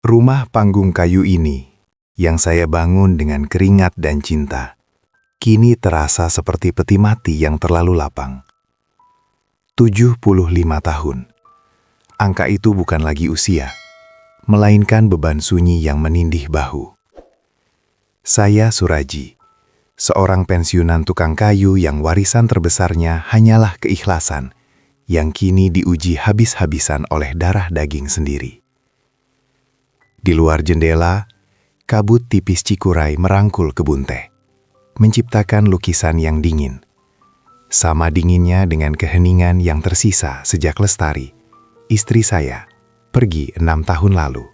Rumah panggung kayu ini, yang saya bangun dengan keringat dan cinta, kini terasa seperti peti mati yang terlalu lapang. 75 tahun. Angka itu bukan lagi usia, melainkan beban sunyi yang menindih bahu. Saya Suraji, seorang pensiunan tukang kayu yang warisan terbesarnya hanyalah keikhlasan, yang kini diuji habis-habisan oleh darah daging sendiri. Di luar jendela, kabut tipis Cikuray merangkul kebun teh, menciptakan lukisan yang dingin. Sama dinginnya dengan keheningan yang tersisa sejak Lestari, istri saya, pergi 6 tahun lalu.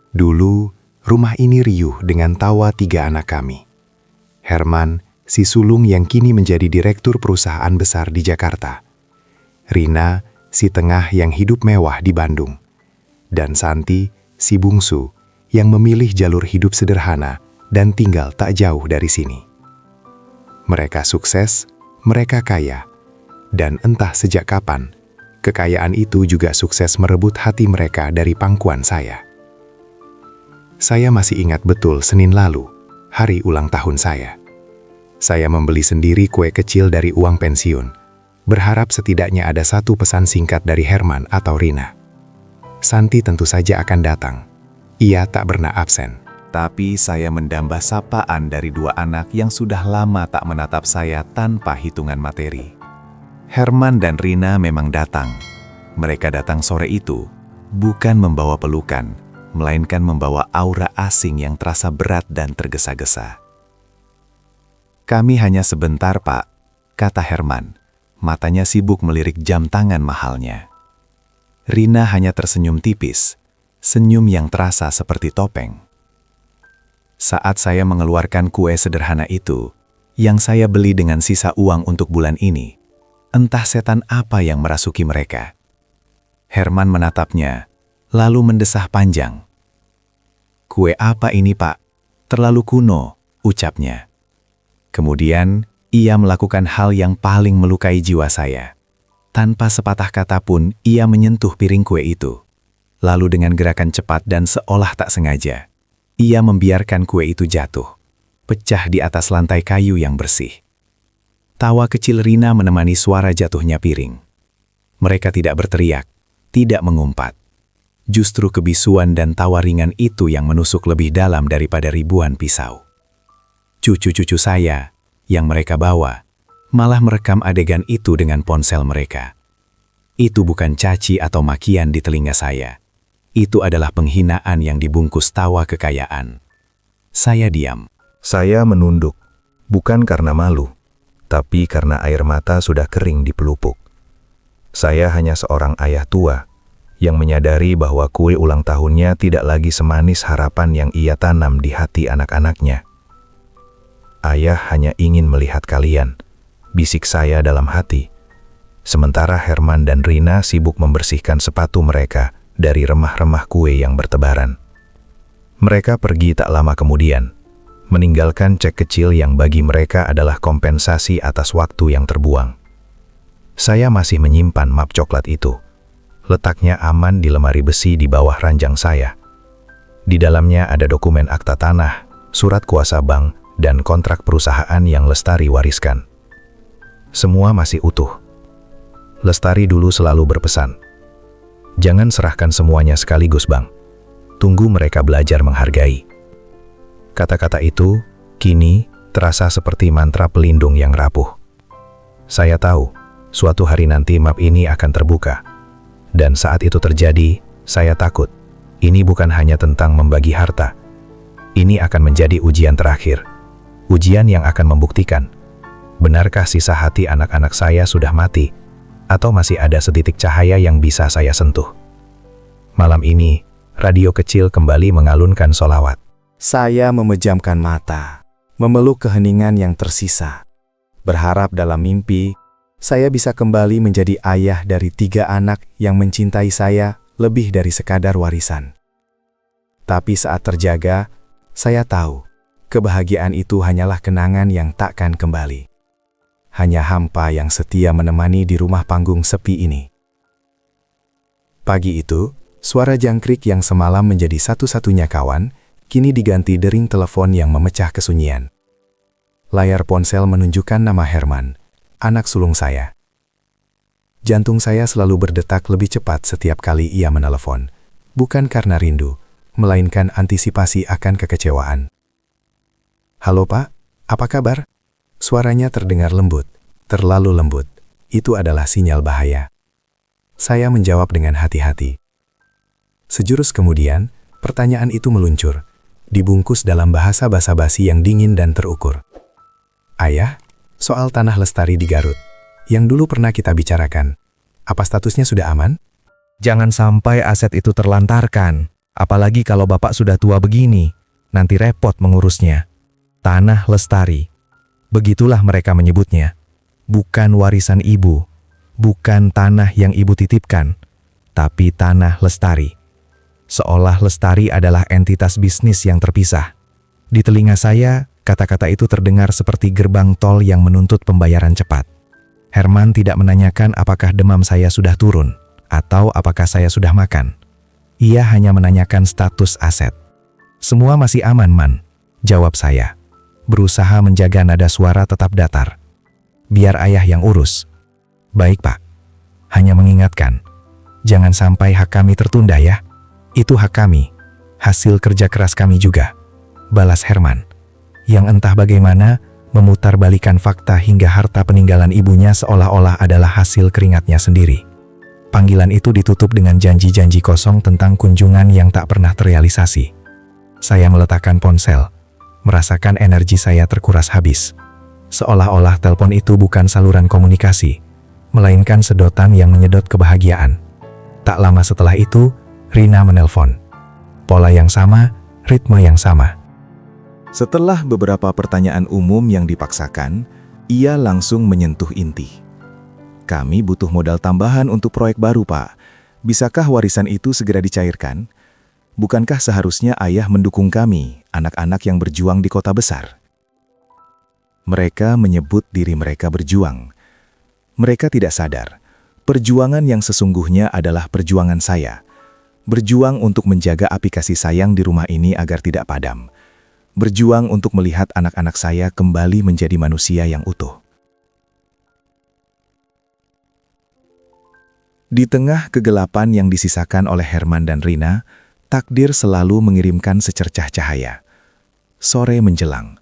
Dulu, rumah ini riuh dengan tawa 3 anak kami. Herman, si sulung yang kini menjadi direktur perusahaan besar di Jakarta. Rina, si tengah yang hidup mewah di Bandung. Dan Santi, si bungsu, yang memilih jalur hidup sederhana dan tinggal tak jauh dari sini. Mereka sukses, mereka kaya, dan entah sejak kapan, kekayaan itu juga sukses merebut hati mereka dari pangkuan saya. Saya masih ingat betul Senin lalu, hari ulang tahun saya. Saya membeli sendiri kue kecil dari uang pensiun, berharap setidaknya ada satu pesan singkat dari Herman atau Rina. Santi tentu saja akan datang. Ia tak pernah absen. Tapi saya mendamba sapaan dari 2 anak yang sudah lama tak menatap saya tanpa hitungan materi. Herman dan Rina memang datang. Mereka datang sore itu, bukan membawa pelukan, melainkan membawa aura asing yang terasa berat dan tergesa-gesa. "Kami hanya sebentar, Pak," kata Herman. Matanya sibuk melirik jam tangan mahalnya. Rina hanya tersenyum tipis, senyum yang terasa seperti topeng. Saat saya mengeluarkan kue sederhana itu, yang saya beli dengan sisa uang untuk bulan ini, entah setan apa yang merasuki mereka. Herman menatapnya, lalu mendesah panjang. "Kue apa ini, Pak? Terlalu kuno," ucapnya. Kemudian, ia melakukan hal yang paling melukai jiwa saya. Tanpa sepatah kata pun, ia menyentuh piring kue itu. Lalu dengan gerakan cepat dan seolah tak sengaja, ia membiarkan kue itu jatuh, pecah di atas lantai kayu yang bersih. Tawa kecil Rina menemani suara jatuhnya piring. Mereka tidak berteriak, tidak mengumpat. Justru kebisuan dan tawa ringan itu yang menusuk lebih dalam daripada ribuan pisau. Cucu-cucu saya, yang mereka bawa, malah merekam adegan itu dengan ponsel mereka. Itu bukan caci atau makian di telinga saya. Itu adalah penghinaan yang dibungkus tawa kekayaan. Saya diam. Saya menunduk, bukan karena malu, tapi karena air mata sudah kering di pelupuk. Saya hanya seorang ayah tua yang menyadari bahwa kue ulang tahunnya tidak lagi semanis harapan yang ia tanam di hati anak-anaknya. "Ayah hanya ingin melihat kalian," bisik saya dalam hati. Sementara Herman dan Rina sibuk membersihkan sepatu mereka dari remah-remah kue yang bertebaran. Mereka pergi tak lama kemudian, meninggalkan cek kecil yang bagi mereka adalah kompensasi atas waktu yang terbuang. Saya masih menyimpan map coklat itu. Letaknya aman di lemari besi di bawah ranjang saya. Di dalamnya ada dokumen akta tanah, surat kuasa bank, dan kontrak perusahaan yang Lestari wariskan. Semua masih utuh. Lestari dulu selalu berpesan, "Jangan serahkan semuanya sekaligus, Bang. Tunggu mereka belajar menghargai." Kata-kata itu kini terasa seperti mantra pelindung yang rapuh. Saya tahu, suatu hari nanti map ini akan terbuka. Dan saat itu terjadi, saya takut. Ini bukan hanya tentang membagi harta. Ini akan menjadi ujian terakhir. Ujian yang akan membuktikan, benarkah sisa hati anak-anak saya sudah mati, atau masih ada setitik cahaya yang bisa saya sentuh. Malam ini, radio kecil kembali mengalunkan sholawat. Saya memejamkan mata, memeluk keheningan yang tersisa. Berharap dalam mimpi, saya bisa kembali menjadi ayah dari 3 anak yang mencintai saya lebih dari sekadar warisan. Tapi saat terjaga, saya tahu, kebahagiaan itu hanyalah kenangan yang takkan kembali. Hanya hampa yang setia menemani di rumah panggung sepi ini. Pagi itu, Suara jangkrik yang semalam menjadi satu-satunya kawan, kini diganti dering telepon yang memecah kesunyian. Layar ponsel menunjukkan nama Herman, anak sulung saya. Jantung saya selalu berdetak lebih cepat setiap kali ia menelepon, bukan karena rindu, melainkan antisipasi akan kekecewaan. "Halo Pak, apa kabar?" Suaranya terdengar lembut, terlalu lembut. Itu adalah sinyal bahaya. Saya menjawab dengan hati-hati. Sejurus kemudian, pertanyaan itu meluncur, dibungkus dalam bahasa basa-basi yang dingin dan terukur. "Ayah, soal tanah lestari di Garut, yang dulu pernah kita bicarakan, apa statusnya sudah aman?" Jangan sampai aset itu terlantarkan, apalagi kalau Bapak sudah tua begini, nanti repot mengurusnya. Tanah lestari, begitulah mereka menyebutnya. Bukan warisan ibu, bukan tanah yang ibu titipkan, tapi tanah lestari. Seolah lestari adalah entitas bisnis yang terpisah. Di telinga saya, kata-kata itu terdengar seperti gerbang tol yang menuntut pembayaran cepat. Herman tidak menanyakan apakah demam saya sudah turun, atau apakah saya sudah makan. Ia hanya menanyakan status aset. "Semua masih aman, Man," jawab saya, berusaha menjaga nada suara tetap datar. "Biar ayah yang urus." "Baik, Pak. Hanya mengingatkan, jangan sampai hak kami tertunda ya. Itu hak kami, hasil kerja keras kami juga," balas Herman, yang entah bagaimana memutarbalikkan fakta hingga harta peninggalan ibunya seolah-olah adalah hasil keringatnya sendiri. Panggilan itu ditutup dengan janji-janji kosong tentang kunjungan yang tak pernah terrealisasi. Saya meletakkan ponsel, merasakan energi saya terkuras habis. Seolah-olah telepon itu bukan saluran komunikasi, melainkan sedotan yang menyedot kebahagiaan. Tak lama setelah itu, Rina menelpon. Pola yang sama, ritme yang sama. Setelah beberapa pertanyaan umum yang dipaksakan, ia langsung menyentuh inti. "Kami butuh modal tambahan untuk proyek baru, Pak. Bisakah warisan itu segera dicairkan? Bukankah seharusnya ayah mendukung kami, anak-anak yang berjuang di kota besar?" Mereka menyebut diri mereka berjuang. Mereka tidak sadar, perjuangan yang sesungguhnya adalah perjuangan saya. Berjuang untuk menjaga api kasih sayang di rumah ini agar tidak padam. Berjuang untuk melihat anak-anak saya kembali menjadi manusia yang utuh. Di tengah kegelapan yang disisakan oleh Herman dan Rina, takdir selalu mengirimkan secercah cahaya. Sore menjelang.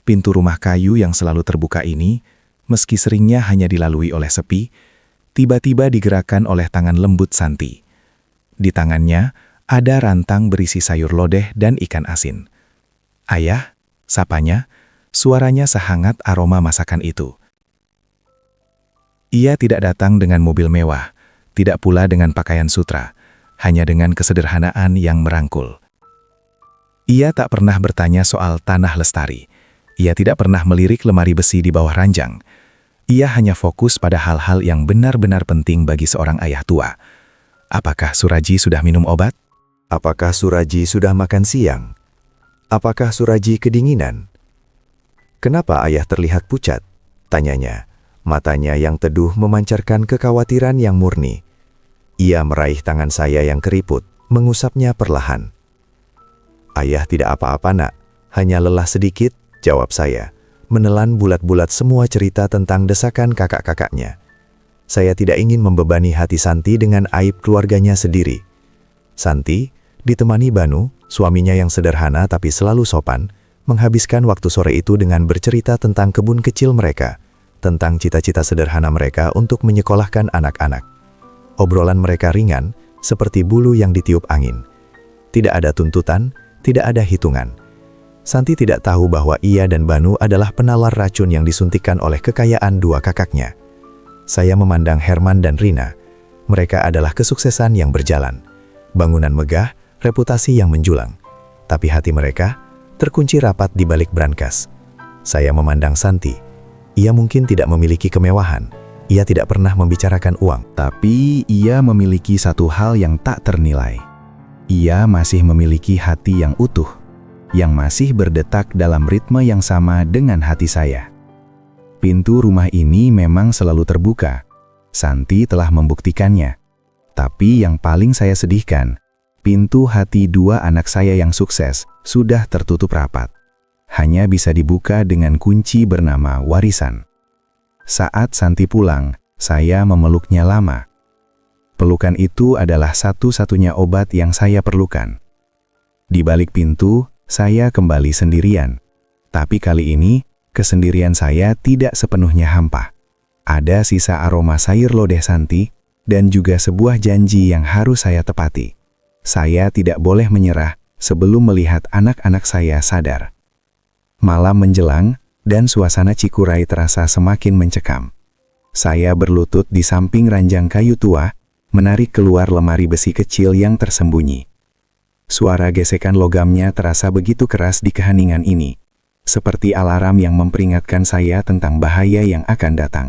Pintu rumah kayu yang selalu terbuka ini, meski seringnya hanya dilalui oleh sepi, tiba-tiba digerakkan oleh tangan lembut Santi. Di tangannya ada rantang berisi sayur lodeh dan ikan asin. "Ayah," sapanya, suaranya sehangat aroma masakan itu. Ia tidak datang dengan mobil mewah, tidak pula dengan pakaian sutra, hanya dengan kesederhanaan yang merangkul. Ia tak pernah bertanya soal tanah lestari. Ia tidak pernah melirik lemari besi di bawah ranjang. Ia hanya fokus pada hal-hal yang benar-benar penting bagi seorang ayah tua. Apakah Suraji sudah minum obat? Apakah Suraji sudah makan siang? Apakah Suraji kedinginan? "Kenapa ayah terlihat pucat?" tanyanya. Matanya yang teduh memancarkan kekhawatiran yang murni. Ia meraih tangan saya yang keriput, mengusapnya perlahan. "Ayah tidak apa-apa, Nak. Hanya lelah sedikit," jawab saya, menelan bulat-bulat semua cerita tentang desakan kakak-kakaknya. Saya tidak ingin membebani hati Santi dengan aib keluarganya sendiri. Santi, ditemani Banu, suaminya yang sederhana tapi selalu sopan, menghabiskan waktu sore itu dengan bercerita tentang kebun kecil mereka, tentang cita-cita sederhana mereka untuk menyekolahkan anak-anak. Obrolan mereka ringan, seperti bulu yang ditiup angin. Tidak ada tuntutan, tidak ada hitungan. Santi tidak tahu bahwa ia dan Banu adalah penawar racun yang disuntikan oleh kekayaan dua kakaknya. Saya memandang Herman dan Rina. Mereka adalah kesuksesan yang berjalan. Bangunan megah, reputasi yang menjulang. Tapi hati mereka terkunci rapat di balik brankas. Saya memandang Santi. Ia mungkin tidak memiliki kemewahan. Ia tidak pernah membicarakan uang. Tapi ia memiliki satu hal yang tak ternilai. Ia masih memiliki hati yang utuh, yang masih berdetak dalam ritme yang sama dengan hati saya. Pintu rumah ini memang selalu terbuka. Santi telah membuktikannya. Tapi yang paling saya sedihkan, pintu hati dua anak saya yang sukses sudah tertutup rapat. Hanya bisa dibuka dengan kunci bernama warisan. Saat Santi pulang, saya memeluknya lama. Pelukan itu adalah satu-satunya obat yang saya perlukan. Di balik pintu, saya kembali sendirian. Tapi kali ini, kesendirian saya tidak sepenuhnya hampa. Ada sisa aroma sayur lodeh Santi, dan juga sebuah janji yang harus saya tepati. Saya tidak boleh menyerah sebelum melihat anak-anak saya sadar. Malam menjelang, dan suasana Cikuray terasa semakin mencekam. Saya berlutut di samping ranjang kayu tua, menarik keluar lemari besi kecil yang tersembunyi. Suara gesekan logamnya terasa begitu keras di keheningan ini, seperti alarm yang memperingatkan saya tentang bahaya yang akan datang.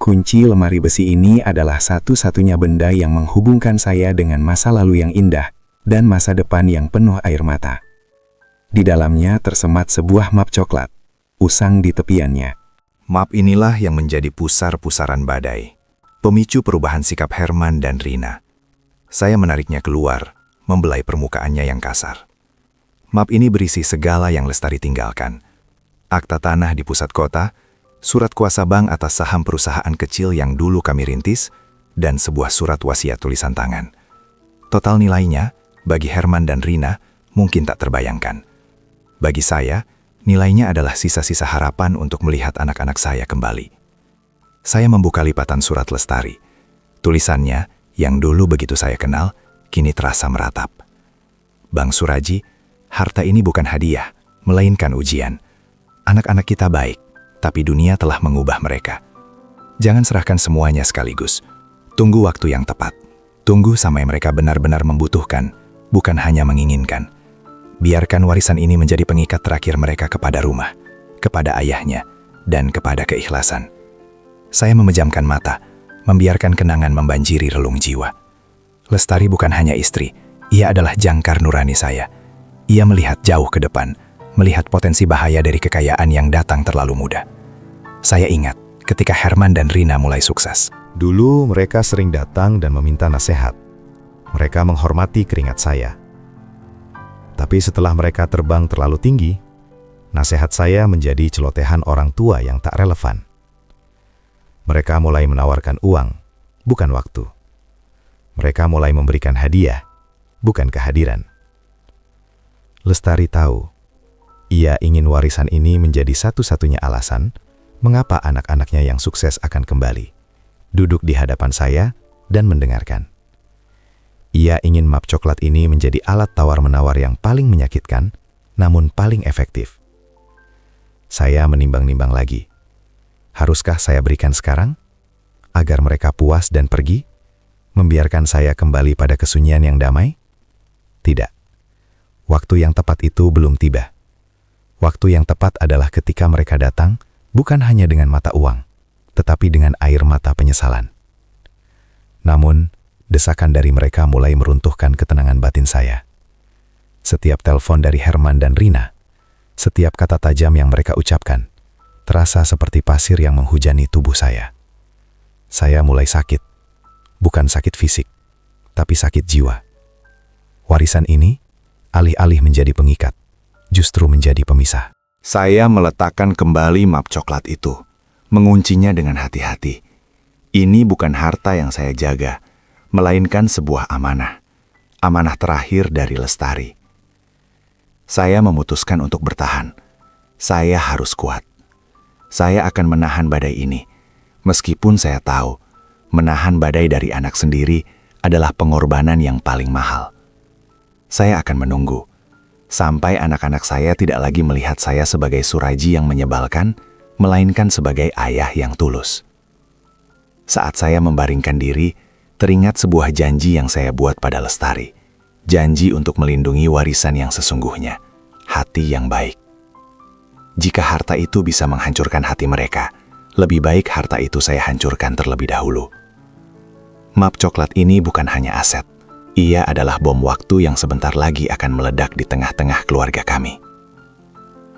Kunci lemari besi ini adalah satu-satunya benda yang menghubungkan saya dengan masa lalu yang indah dan masa depan yang penuh air mata. Di dalamnya tersemat sebuah map coklat, usang di tepiannya. Map inilah yang menjadi pusar-pusaran badai, pemicu perubahan sikap Herman dan Rina. Saya menariknya keluar, membelai permukaannya yang kasar. Map ini berisi segala yang Lestari tinggalkan. Akta tanah di pusat kota, surat kuasa bank atas saham perusahaan kecil yang dulu kami rintis, dan sebuah surat wasiat tulisan tangan. Total nilainya, bagi Herman dan Rina, mungkin tak terbayangkan. Bagi saya, nilainya adalah sisa-sisa harapan untuk melihat anak-anak saya kembali. Saya membuka lipatan surat Lestari. Tulisannya, yang dulu begitu saya kenal, kini terasa meratap. Bang Suraji, harta ini bukan hadiah, melainkan ujian. Anak-anak kita baik, tapi dunia telah mengubah mereka. Jangan serahkan semuanya sekaligus. Tunggu waktu yang tepat. Tunggu sampai mereka benar-benar membutuhkan, bukan hanya menginginkan. Biarkan warisan ini menjadi pengikat terakhir mereka kepada rumah, kepada ayahnya, dan kepada keikhlasan. Saya memejamkan mata, membiarkan kenangan membanjiri relung jiwa. Lestari bukan hanya istri, ia adalah jangkar nurani saya. Ia melihat jauh ke depan, melihat potensi bahaya dari kekayaan yang datang terlalu muda. Saya ingat ketika Herman dan Rina mulai sukses. Dulu mereka sering datang dan meminta nasihat. Mereka menghormati keringat saya. Tapi setelah mereka terbang terlalu tinggi, nasihat saya menjadi celotehan orang tua yang tak relevan. Mereka mulai menawarkan uang, bukan waktu. Mereka mulai memberikan hadiah, bukan kehadiran. Lestari tahu, ia ingin warisan ini menjadi satu-satunya alasan mengapa anak-anaknya yang sukses akan kembali, duduk di hadapan saya dan mendengarkan. Ia ingin map coklat ini menjadi alat tawar-menawar yang paling menyakitkan, namun paling efektif. Saya menimbang-nimbang lagi. Haruskah saya berikan sekarang? Agar mereka puas dan pergi? Membiarkan saya kembali pada kesunyian yang damai? Tidak. Waktu yang tepat itu belum tiba. Waktu yang tepat adalah ketika mereka datang, bukan hanya dengan mata uang, tetapi dengan air mata penyesalan. Namun, desakan dari mereka mulai meruntuhkan ketenangan batin saya. Setiap telepon dari Herman dan Rina, setiap kata tajam yang mereka ucapkan, terasa seperti pasir yang menghujani tubuh saya. Saya mulai sakit, bukan sakit fisik, tapi sakit jiwa. Warisan ini, alih-alih menjadi pengikat, justru menjadi pemisah. Saya meletakkan kembali map coklat itu, menguncinya dengan hati-hati. Ini bukan harta yang saya jaga, melainkan sebuah amanah. Amanah terakhir dari Lestari. Saya memutuskan untuk bertahan. Saya harus kuat. Saya akan menahan badai ini, meskipun saya tahu menahan badai dari anak sendiri adalah pengorbanan yang paling mahal. Saya akan menunggu sampai anak-anak saya tidak lagi melihat saya sebagai Suraji yang menyebalkan, melainkan sebagai ayah yang tulus. Saat saya membaringkan diri, teringat sebuah janji yang saya buat pada Lestari. Janji untuk melindungi warisan yang sesungguhnya, hati yang baik. Jika harta itu bisa menghancurkan hati mereka, lebih baik harta itu saya hancurkan terlebih dahulu. Map coklat ini bukan hanya aset, ia adalah bom waktu yang sebentar lagi akan meledak di tengah-tengah keluarga kami.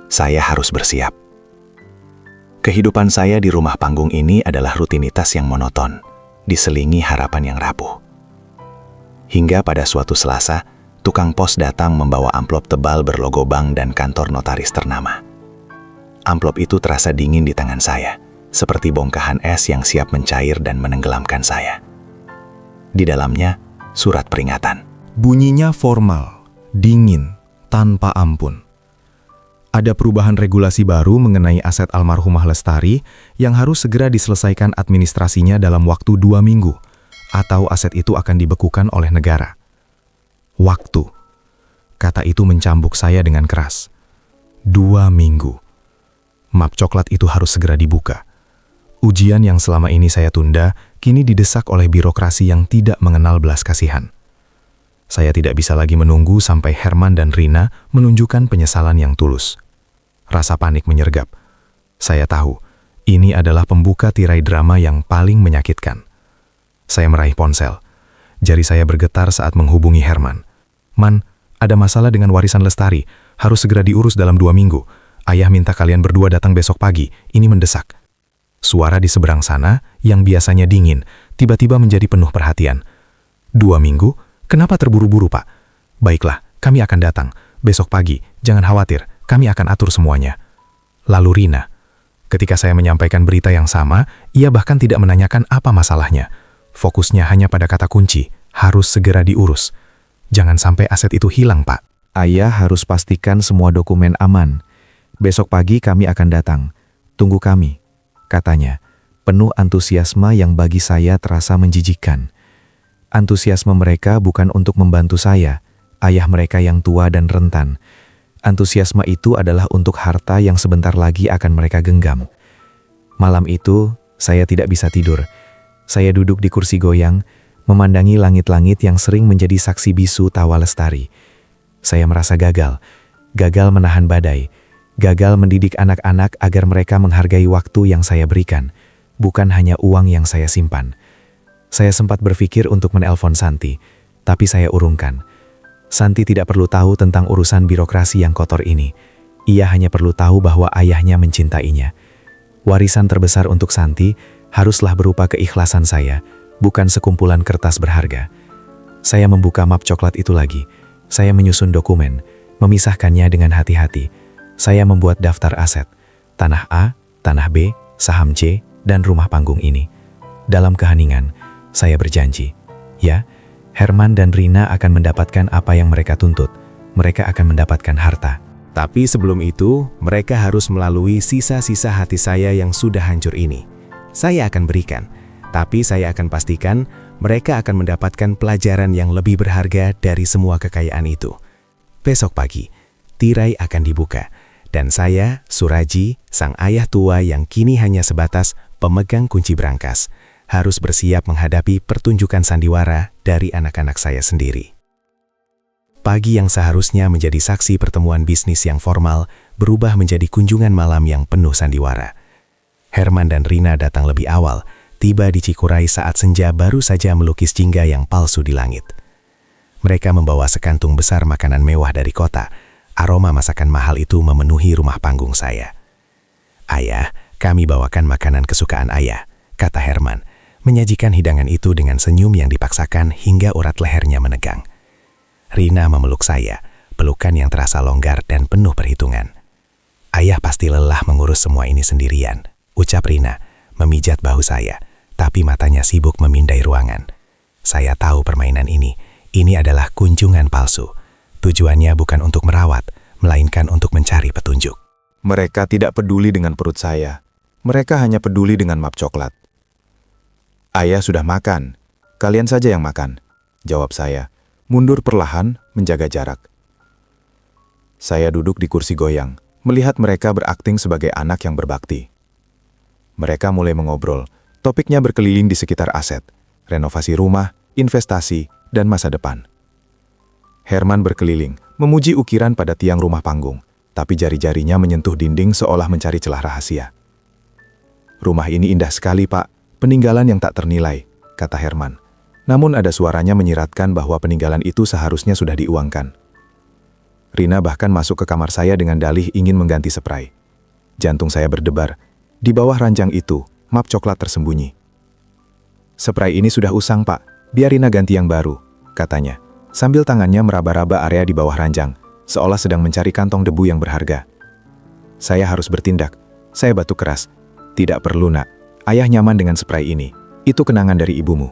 Saya harus bersiap. Kehidupan saya di rumah panggung ini adalah rutinitas yang monoton, diselingi harapan yang rapuh. Hingga pada suatu Selasa, tukang pos datang membawa amplop tebal berlogo bank dan kantor notaris ternama. Amplop itu terasa dingin di tangan saya, seperti bongkahan es yang siap mencair dan menenggelamkan saya. Di dalamnya, surat peringatan. Bunyinya formal, dingin, tanpa ampun. Ada perubahan regulasi baru mengenai aset almarhumah Lestari yang harus segera diselesaikan administrasinya dalam waktu 2 minggu, atau aset itu akan dibekukan oleh negara. Waktu. Kata itu mencambuk saya dengan keras. 2 minggu. Map coklat itu harus segera dibuka. Ujian yang selama ini saya tunda, kini didesak oleh birokrasi yang tidak mengenal belas kasihan. Saya tidak bisa lagi menunggu sampai Herman dan Rina menunjukkan penyesalan yang tulus. Rasa panik menyergap. Saya tahu, ini adalah pembuka tirai drama yang paling menyakitkan. Saya meraih ponsel. Jari saya bergetar saat menghubungi Herman. "Man, ada masalah dengan warisan Lestari. Harus segera diurus dalam 2 minggu. Ayah minta kalian berdua datang besok pagi. Ini mendesak." Suara di seberang sana, yang biasanya dingin, tiba-tiba menjadi penuh perhatian. 2 minggu? Kenapa terburu-buru, Pak? Baiklah, kami akan datang. Besok pagi, jangan khawatir, kami akan atur semuanya. Lalu Rina. Ketika saya menyampaikan berita yang sama, ia bahkan tidak menanyakan apa masalahnya. Fokusnya hanya pada kata kunci, harus segera diurus. Jangan sampai aset itu hilang, Pak. Ayah harus pastikan semua dokumen aman. Besok pagi kami akan datang. Tunggu kami, katanya. Penuh antusiasme yang bagi saya terasa menjijikkan. Antusiasme mereka bukan untuk membantu saya, ayah mereka yang tua dan rentan. Antusiasme itu adalah untuk harta yang sebentar lagi akan mereka genggam. Malam itu, saya tidak bisa tidur. Saya duduk di kursi goyang, memandangi langit-langit yang sering menjadi saksi bisu tawa Lestari. Saya merasa gagal menahan badai, gagal mendidik anak-anak agar mereka menghargai waktu yang saya berikan, bukan hanya uang yang saya simpan. Saya sempat berpikir untuk menelpon Santi, tapi saya urungkan. Santi tidak perlu tahu tentang urusan birokrasi yang kotor ini. Ia hanya perlu tahu bahwa ayahnya mencintainya. Warisan terbesar untuk Santi haruslah berupa keikhlasan saya, bukan sekumpulan kertas berharga. Saya membuka map coklat itu lagi. Saya menyusun dokumen, memisahkannya dengan hati-hati. Saya membuat daftar aset, tanah A, tanah B, saham C, dan rumah panggung ini. Dalam keheningan, saya berjanji, ya, Herman dan Rina akan mendapatkan apa yang mereka tuntut. Mereka akan mendapatkan harta. Tapi sebelum itu, mereka harus melalui sisa-sisa hati saya yang sudah hancur ini. Saya akan berikan, tapi saya akan pastikan mereka akan mendapatkan pelajaran yang lebih berharga dari semua kekayaan itu. Besok pagi, tirai akan dibuka, dan saya, Suraji, sang ayah tua yang kini hanya sebatas pemegang kunci brankas, harus bersiap menghadapi pertunjukan sandiwara dari anak-anak saya sendiri. Pagi yang seharusnya menjadi saksi pertemuan bisnis yang formal berubah menjadi kunjungan malam yang penuh sandiwara. Herman dan Rina datang lebih awal, tiba di Cikuray saat senja baru saja melukis jingga yang palsu di langit. Mereka membawa sekantung besar makanan mewah dari kota. Aroma masakan mahal itu memenuhi rumah panggung saya. "Ayah, kami bawakan makanan kesukaan ayah," kata Herman, menyajikan hidangan itu dengan senyum yang dipaksakan hingga urat lehernya menegang. Rina memeluk saya, pelukan yang terasa longgar dan penuh perhitungan. "Ayah pasti lelah mengurus semua ini sendirian," ucap Rina, memijat bahu saya, tapi matanya sibuk memindai ruangan. Saya tahu permainan ini adalah kunjungan palsu. Tujuannya bukan untuk merawat, melainkan untuk mencari petunjuk. Mereka tidak peduli dengan perut saya. Mereka hanya peduli dengan map coklat. "Ayah sudah makan. Kalian saja yang makan," jawab saya, mundur perlahan, menjaga jarak. Saya duduk di kursi goyang, melihat mereka berakting sebagai anak yang berbakti. Mereka mulai mengobrol, topiknya berkeliling di sekitar aset, renovasi rumah, investasi, dan masa depan. Herman berkeliling, memuji ukiran pada tiang rumah panggung, tapi jari-jarinya menyentuh dinding seolah mencari celah rahasia. "Rumah ini indah sekali, Pak. Peninggalan yang tak ternilai," kata Herman. Namun ada suaranya menyiratkan bahwa peninggalan itu seharusnya sudah diuangkan. Rina bahkan masuk ke kamar saya dengan dalih ingin mengganti spray. Jantung saya berdebar. Di bawah ranjang itu, map coklat tersembunyi. "Spray ini sudah usang, Pak. Biar Rina ganti yang baru," katanya, sambil tangannya meraba-raba area di bawah ranjang, seolah sedang mencari kantong debu yang berharga. Saya harus bertindak. Saya batuk keras. Tidak perlu, nak. Ayah nyaman dengan spray ini. Itu kenangan dari ibumu.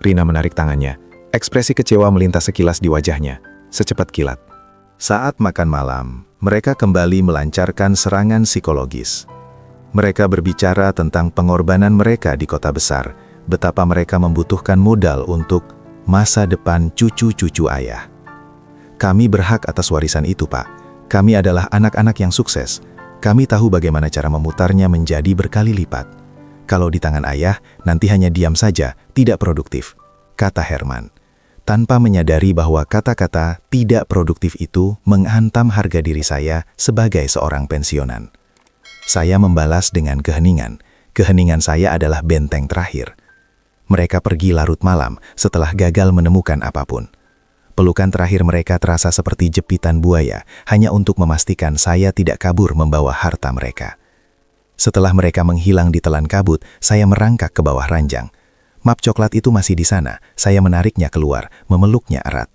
Rina menarik tangannya. Ekspresi kecewa melintas sekilas di wajahnya, secepat kilat. Saat makan malam, mereka kembali melancarkan serangan psikologis. Mereka berbicara tentang pengorbanan mereka di kota besar, betapa mereka membutuhkan modal untuk masa depan cucu-cucu ayah. Kami berhak atas warisan itu, Pak. Kami adalah anak-anak yang sukses. Kami tahu bagaimana cara memutarnya menjadi berkali lipat. Kalau di tangan ayah, nanti hanya diam saja, tidak produktif, kata Herman. Tanpa menyadari bahwa kata-kata tidak produktif itu menghantam harga diri saya sebagai seorang pensiunan. Saya membalas dengan keheningan. Keheningan saya adalah benteng terakhir. Mereka pergi larut malam setelah gagal menemukan apapun. Pelukan terakhir mereka terasa seperti jepitan buaya, hanya untuk memastikan saya tidak kabur membawa harta mereka. Setelah mereka menghilang di telan kabut, saya merangkak ke bawah ranjang. Map coklat itu masih di sana, saya menariknya keluar, memeluknya erat.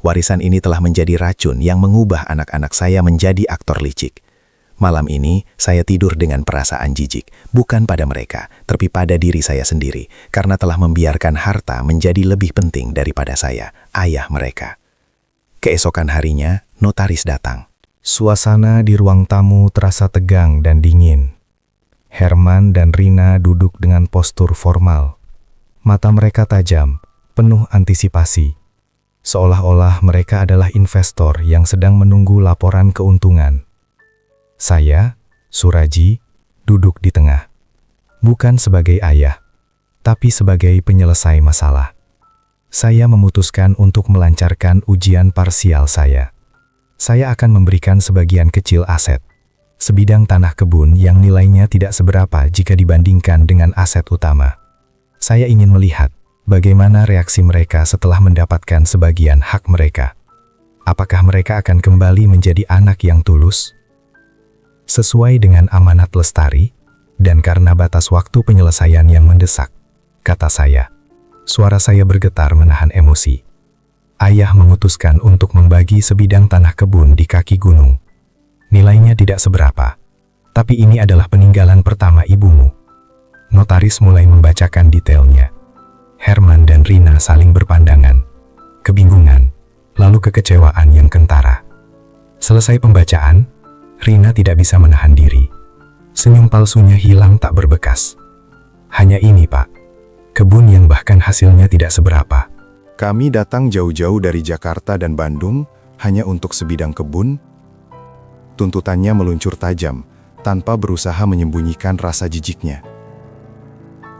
Warisan ini telah menjadi racun yang mengubah anak-anak saya menjadi aktor licik. Malam ini, saya tidur dengan perasaan jijik, bukan pada mereka, tapi pada diri saya sendiri, karena telah membiarkan harta menjadi lebih penting daripada saya, ayah mereka. Keesokan harinya, notaris datang. Suasana di ruang tamu terasa tegang dan dingin. Herman dan Rina duduk dengan postur formal. Mata mereka tajam, penuh antisipasi. Seolah-olah mereka adalah investor yang sedang menunggu laporan keuntungan. Saya, Suraji, duduk di tengah. Bukan sebagai ayah, tapi sebagai penyelesai masalah. Saya memutuskan untuk melancarkan ujian parsial saya. Saya akan memberikan sebagian kecil aset. Sebidang tanah kebun yang nilainya tidak seberapa jika dibandingkan dengan aset utama. Saya ingin melihat bagaimana reaksi mereka setelah mendapatkan sebagian hak mereka. Apakah mereka akan kembali menjadi anak yang tulus? Sesuai dengan amanat Lestari, dan karena batas waktu penyelesaian yang mendesak, kata saya. Suara saya bergetar menahan emosi. Ayah memutuskan untuk membagi sebidang tanah kebun di kaki gunung. Nilainya tidak seberapa, tapi ini adalah peninggalan pertama ibumu. Notaris mulai membacakan detailnya. Herman dan Rina saling berpandangan, kebingungan, lalu kekecewaan yang kentara. Selesai pembacaan, Rina tidak bisa menahan diri. Senyum palsunya hilang tak berbekas. Hanya ini, Pak. Kebun yang bahkan hasilnya tidak seberapa. Kami datang jauh-jauh dari Jakarta dan Bandung hanya untuk sebidang kebun. Tuntutannya meluncur tajam, tanpa berusaha menyembunyikan rasa jijiknya.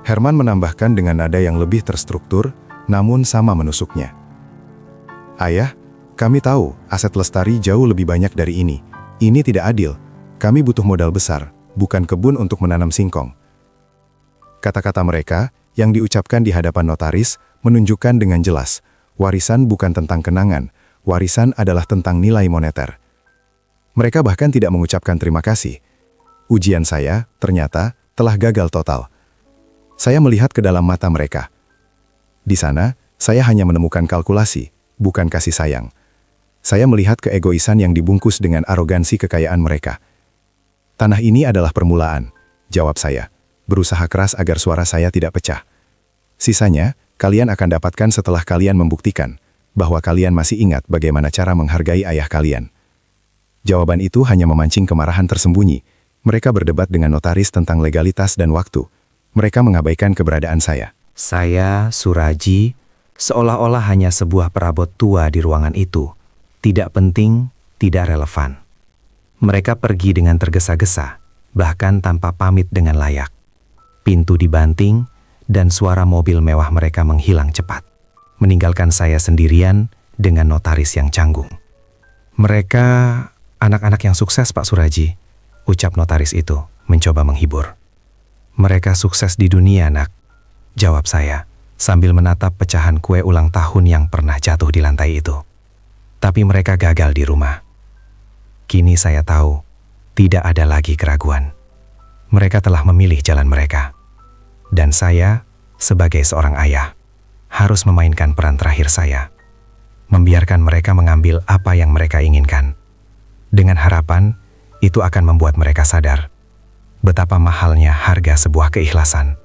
Herman menambahkan dengan nada yang lebih terstruktur, namun sama menusuknya. Ayah, kami tahu aset Lestari jauh lebih banyak dari ini. Ini tidak adil. Kami butuh modal besar, bukan kebun untuk menanam singkong. Kata-kata mereka yang diucapkan di hadapan notaris menunjukkan dengan jelas, warisan bukan tentang kenangan, warisan adalah tentang nilai moneter. Mereka bahkan tidak mengucapkan terima kasih. Ujian saya, ternyata, telah gagal total. Saya melihat ke dalam mata mereka. Di sana, saya hanya menemukan kalkulasi, bukan kasih sayang. Saya melihat keegoisan yang dibungkus dengan arogansi kekayaan mereka. Tanah ini adalah permulaan, jawab saya, berusaha keras agar suara saya tidak pecah. Sisanya, kalian akan dapatkan setelah kalian membuktikan bahwa kalian masih ingat bagaimana cara menghargai ayah kalian. Jawaban itu hanya memancing kemarahan tersembunyi. Mereka berdebat dengan notaris tentang legalitas dan waktu. Mereka mengabaikan keberadaan saya. Saya, Suraji, seolah-olah hanya sebuah perabot tua di ruangan itu. Tidak penting, tidak relevan. Mereka pergi dengan tergesa-gesa, bahkan tanpa pamit dengan layak. Pintu dibanting, dan suara mobil mewah mereka menghilang cepat, meninggalkan saya sendirian dengan notaris yang canggung. Mereka anak-anak yang sukses, Pak Suraji, ucap notaris itu, mencoba menghibur. Mereka sukses di dunia, nak, jawab saya, sambil menatap pecahan kue ulang tahun yang pernah jatuh di lantai itu. Tapi mereka gagal di rumah. Kini saya tahu, tidak ada lagi keraguan. Mereka telah memilih jalan mereka. Dan saya, sebagai seorang ayah, harus memainkan peran terakhir saya. Membiarkan mereka mengambil apa yang mereka inginkan. Dengan harapan, itu akan membuat mereka sadar betapa mahalnya harga sebuah keikhlasan.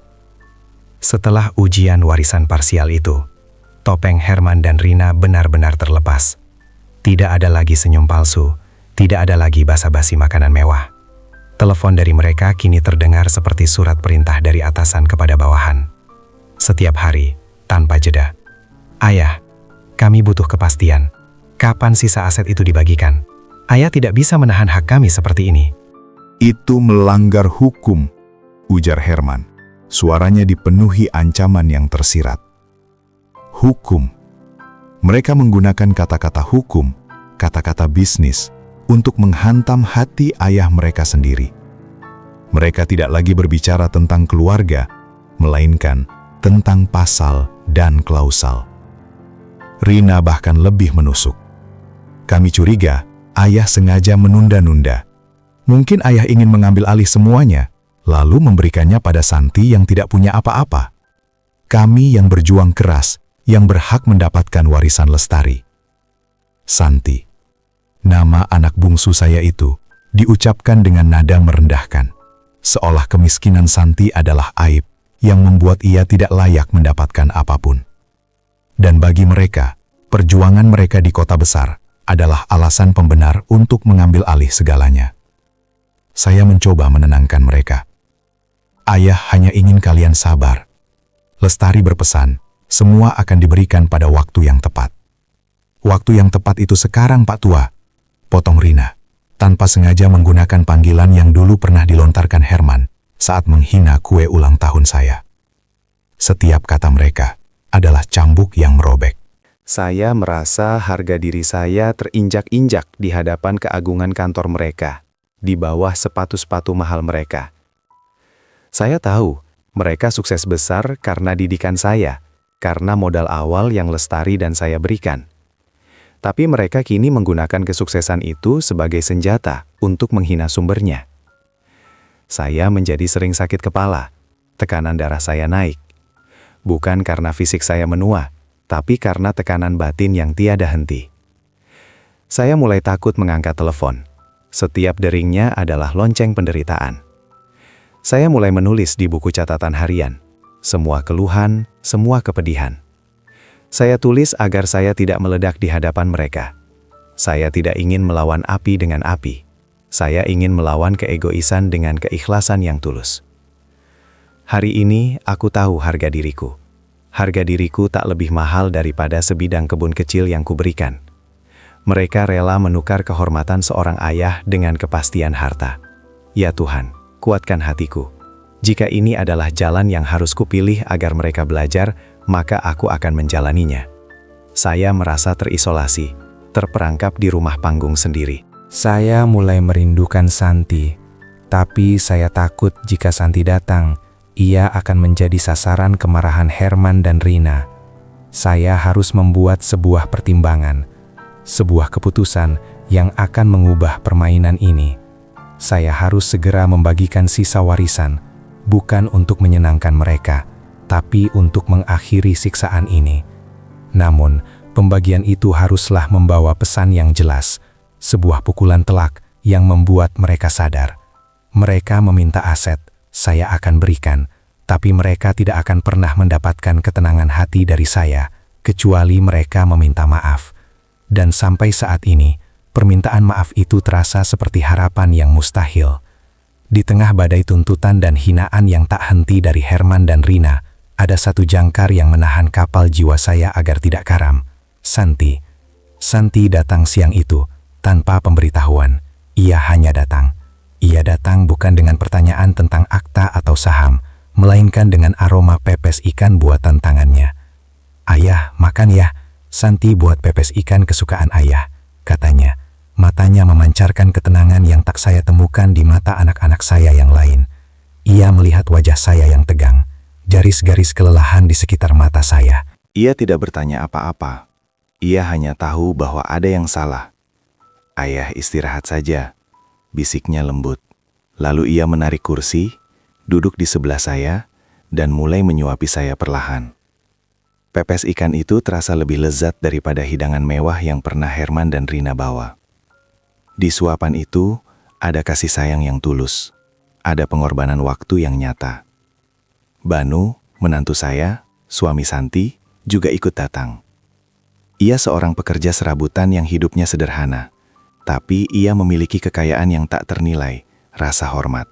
Setelah ujian warisan parsial itu, topeng Herman dan Rina benar-benar terlepas. Tidak ada lagi senyum palsu, tidak ada lagi basa-basi makanan mewah. Telepon dari mereka kini terdengar seperti surat perintah dari atasan kepada bawahan. Setiap hari, tanpa jeda. Ayah, kami butuh kepastian. Kapan sisa aset itu dibagikan? Ayah tidak bisa menahan hak kami seperti ini. Itu melanggar hukum, ujar Herman. Suaranya dipenuhi ancaman yang tersirat. Hukum. Mereka menggunakan kata-kata hukum, kata-kata bisnis, untuk menghantam hati ayah mereka sendiri. Mereka tidak lagi berbicara tentang keluarga, melainkan tentang pasal dan klausal. Rina bahkan lebih menusuk. Kami curiga ayah sengaja menunda-nunda. Mungkin ayah ingin mengambil alih semuanya, lalu memberikannya pada Santi yang tidak punya apa-apa. Kami yang berjuang keras, yang berhak mendapatkan warisan Lestari. Santi. Nama anak bungsu saya itu diucapkan dengan nada merendahkan, seolah kemiskinan Santi adalah aib yang membuat ia tidak layak mendapatkan apapun. Dan bagi mereka, perjuangan mereka di kota besar adalah alasan pembenar untuk mengambil alih segalanya. Saya mencoba menenangkan mereka. Ayah hanya ingin kalian sabar. Lestari berpesan, semua akan diberikan pada waktu yang tepat. Waktu yang tepat itu sekarang, Pak Tua, potong Rina, tanpa sengaja menggunakan panggilan yang dulu pernah dilontarkan Herman saat menghina kue ulang tahun saya. Setiap kata mereka adalah cambuk yang merobek. Saya merasa harga diri saya terinjak-injak di hadapan keagungan kantor mereka, di bawah sepatu-sepatu mahal mereka. Saya tahu mereka sukses besar karena didikan saya, karena modal awal yang Lestari dan saya berikan. Tapi mereka kini menggunakan kesuksesan itu sebagai senjata untuk menghina sumbernya. Saya menjadi sering sakit kepala, tekanan darah saya naik. Bukan karena fisik saya menua, tapi karena tekanan batin yang tiada henti. Saya mulai takut mengangkat telepon. Setiap deringnya adalah lonceng penderitaan. Saya mulai menulis di buku catatan harian, semua keluhan, semua kepedihan. Saya tulis agar saya tidak meledak di hadapan mereka. Saya tidak ingin melawan api dengan api. Saya ingin melawan keegoisan dengan keikhlasan yang tulus. Hari ini aku tahu harga diriku. Harga diriku tak lebih mahal daripada sebidang kebun kecil yang kuberikan. Mereka rela menukar kehormatan seorang ayah dengan kepastian harta. Ya Tuhan, kuatkan hatiku. Jika ini adalah jalan yang harus kupilih agar mereka belajar, maka aku akan menjalaninya. Saya merasa terisolasi, terperangkap di rumah panggung sendiri. Saya mulai merindukan Santi, tapi saya takut jika Santi datang, ia akan menjadi sasaran kemarahan Herman dan Rina. Saya harus membuat sebuah pertimbangan, sebuah keputusan yang akan mengubah permainan ini. Saya harus segera membagikan sisa warisan, bukan untuk menyenangkan mereka, tapi untuk mengakhiri siksaan ini. Namun, pembagian itu haruslah membawa pesan yang jelas, sebuah pukulan telak yang membuat mereka sadar. Mereka meminta aset, saya akan berikan, tapi mereka tidak akan pernah mendapatkan ketenangan hati dari saya, kecuali mereka meminta maaf. Dan sampai saat ini, permintaan maaf itu terasa seperti harapan yang mustahil. Di tengah badai tuntutan dan hinaan yang tak henti dari Herman dan Rina, ada satu jangkar yang menahan kapal jiwa saya agar tidak karam. Santi. Santi datang siang itu, tanpa pemberitahuan. Ia hanya datang. Ia datang bukan dengan pertanyaan tentang akta atau saham, melainkan dengan aroma pepes ikan buatan tangannya. "Ayah, makan ya. Santi buat pepes ikan kesukaan ayah," katanya. Matanya memancarkan ketenangan yang tak saya temukan di mata anak-anak saya yang lain. Ia melihat wajah saya yang tegang, garis-garis kelelahan di sekitar mata saya. Ia tidak bertanya apa-apa. Ia hanya tahu bahwa ada yang salah. "Ayah, istirahat saja," bisiknya lembut. Lalu ia menarik kursi, duduk di sebelah saya, dan mulai menyuapi saya perlahan. Pepes ikan itu terasa lebih lezat daripada hidangan mewah yang pernah Herman dan Rina bawa. Di suapan itu, ada kasih sayang yang tulus. Ada pengorbanan waktu yang nyata. Banu, menantu saya, suami Santi, juga ikut datang. Ia seorang pekerja serabutan yang hidupnya sederhana, tapi ia memiliki kekayaan yang tak ternilai, rasa hormat.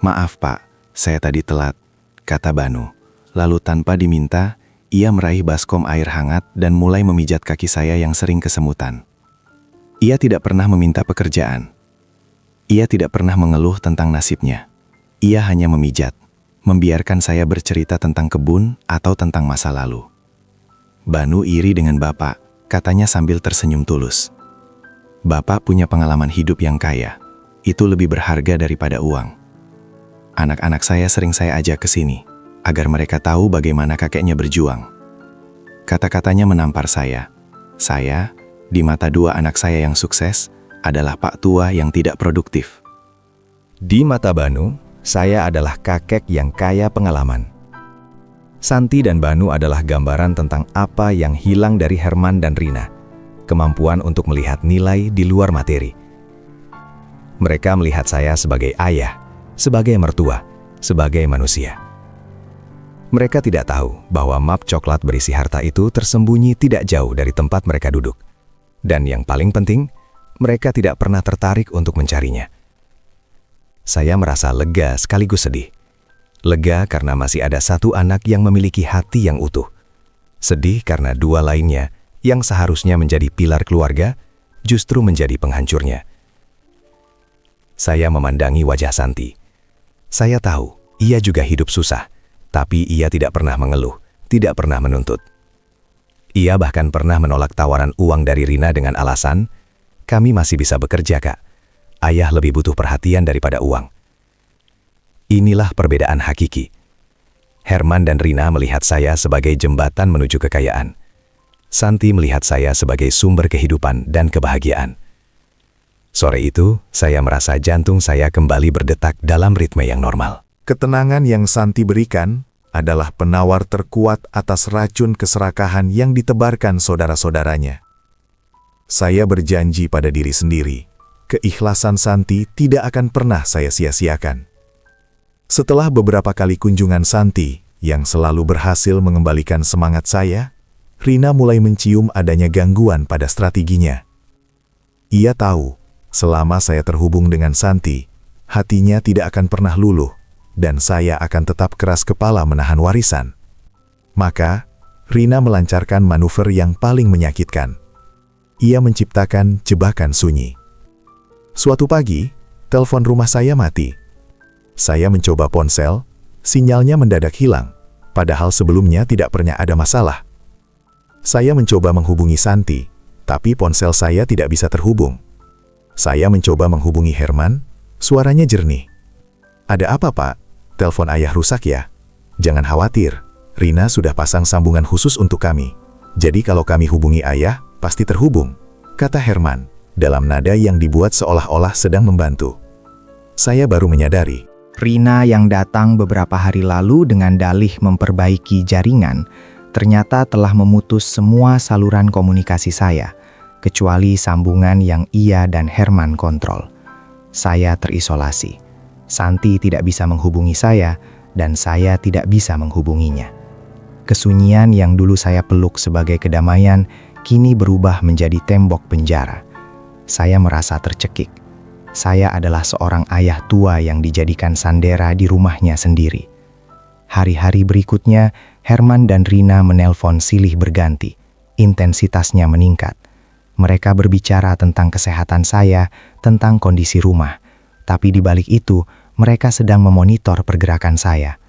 "Maaf Pak, saya tadi telat," kata Banu. Lalu tanpa diminta, ia meraih baskom air hangat dan mulai memijat kaki saya yang sering kesemutan. Ia tidak pernah meminta pekerjaan. Ia tidak pernah mengeluh tentang nasibnya. Ia hanya memijat, membiarkan saya bercerita tentang kebun atau tentang masa lalu. "Banu iri dengan Bapak," katanya sambil tersenyum tulus. "Bapak punya pengalaman hidup yang kaya. Itu lebih berharga daripada uang. Anak-anak saya sering saya ajak ke sini, agar mereka tahu bagaimana kakeknya berjuang." Kata-katanya menampar saya. Saya, di mata dua anak saya yang sukses, adalah Pak Tua yang tidak produktif. Di mata Banu, saya adalah kakek yang kaya pengalaman. Santi dan Banu adalah gambaran tentang apa yang hilang dari Herman dan Rina, kemampuan untuk melihat nilai di luar materi. Mereka melihat saya sebagai ayah, sebagai mertua, sebagai manusia. Mereka tidak tahu bahwa map coklat berisi harta itu tersembunyi tidak jauh dari tempat mereka duduk. Dan yang paling penting, mereka tidak pernah tertarik untuk mencarinya. Saya merasa lega sekaligus sedih. Lega karena masih ada satu anak yang memiliki hati yang utuh. Sedih karena dua lainnya yang seharusnya menjadi pilar keluarga, justru menjadi penghancurnya. Saya memandangi wajah Santi. Saya tahu ia juga hidup susah. Tapi ia tidak pernah mengeluh, tidak pernah menuntut. Ia bahkan pernah menolak tawaran uang dari Rina dengan alasan, "Kami masih bisa bekerja, Kak. Ayah lebih butuh perhatian daripada uang." Inilah perbedaan hakiki. Herman dan Rina melihat saya sebagai jembatan menuju kekayaan. Santi melihat saya sebagai sumber kehidupan dan kebahagiaan. Sore itu, saya merasa jantung saya kembali berdetak dalam ritme yang normal. Ketenangan yang Santi berikan adalah penawar terkuat atas racun keserakahan yang ditebarkan saudara-saudaranya. Saya berjanji pada diri sendiri, keikhlasan Santi tidak akan pernah saya sia-siakan. Setelah beberapa kali kunjungan Santi, yang selalu berhasil mengembalikan semangat saya, Rina mulai mencium adanya gangguan pada strateginya. Ia tahu, selama saya terhubung dengan Santi, hatinya tidak akan pernah luluh, dan saya akan tetap keras kepala menahan warisan. Maka, Rina melancarkan manuver yang paling menyakitkan. Ia menciptakan jebakan sunyi. Suatu pagi, telepon rumah saya mati. Saya mencoba ponsel, sinyalnya mendadak hilang, padahal sebelumnya tidak pernah ada masalah. Saya mencoba menghubungi Santi, tapi ponsel saya tidak bisa terhubung. Saya mencoba menghubungi Herman, suaranya jernih. "Ada apa, Pak? Telepon ayah rusak ya?" "Jangan khawatir, Rina sudah pasang sambungan khusus untuk kami. Jadi kalau kami hubungi ayah, pasti terhubung," kata Herman, dalam nada yang dibuat seolah-olah sedang membantu. Saya baru menyadari. Rina yang datang beberapa hari lalu dengan dalih memperbaiki jaringan, ternyata telah memutus semua saluran komunikasi saya, kecuali sambungan yang ia dan Herman kontrol. Saya terisolasi. Santi tidak bisa menghubungi saya, dan saya tidak bisa menghubunginya. Kesunyian yang dulu saya peluk sebagai kedamaian, kini berubah menjadi tembok penjara. Saya merasa tercekik. Saya adalah seorang ayah tua yang dijadikan sandera di rumahnya sendiri. Hari-hari berikutnya, Herman dan Rina menelpon silih berganti. Intensitasnya meningkat. Mereka berbicara tentang kesehatan saya, tentang kondisi rumah. Tapi di balik itu, mereka sedang memonitor pergerakan saya.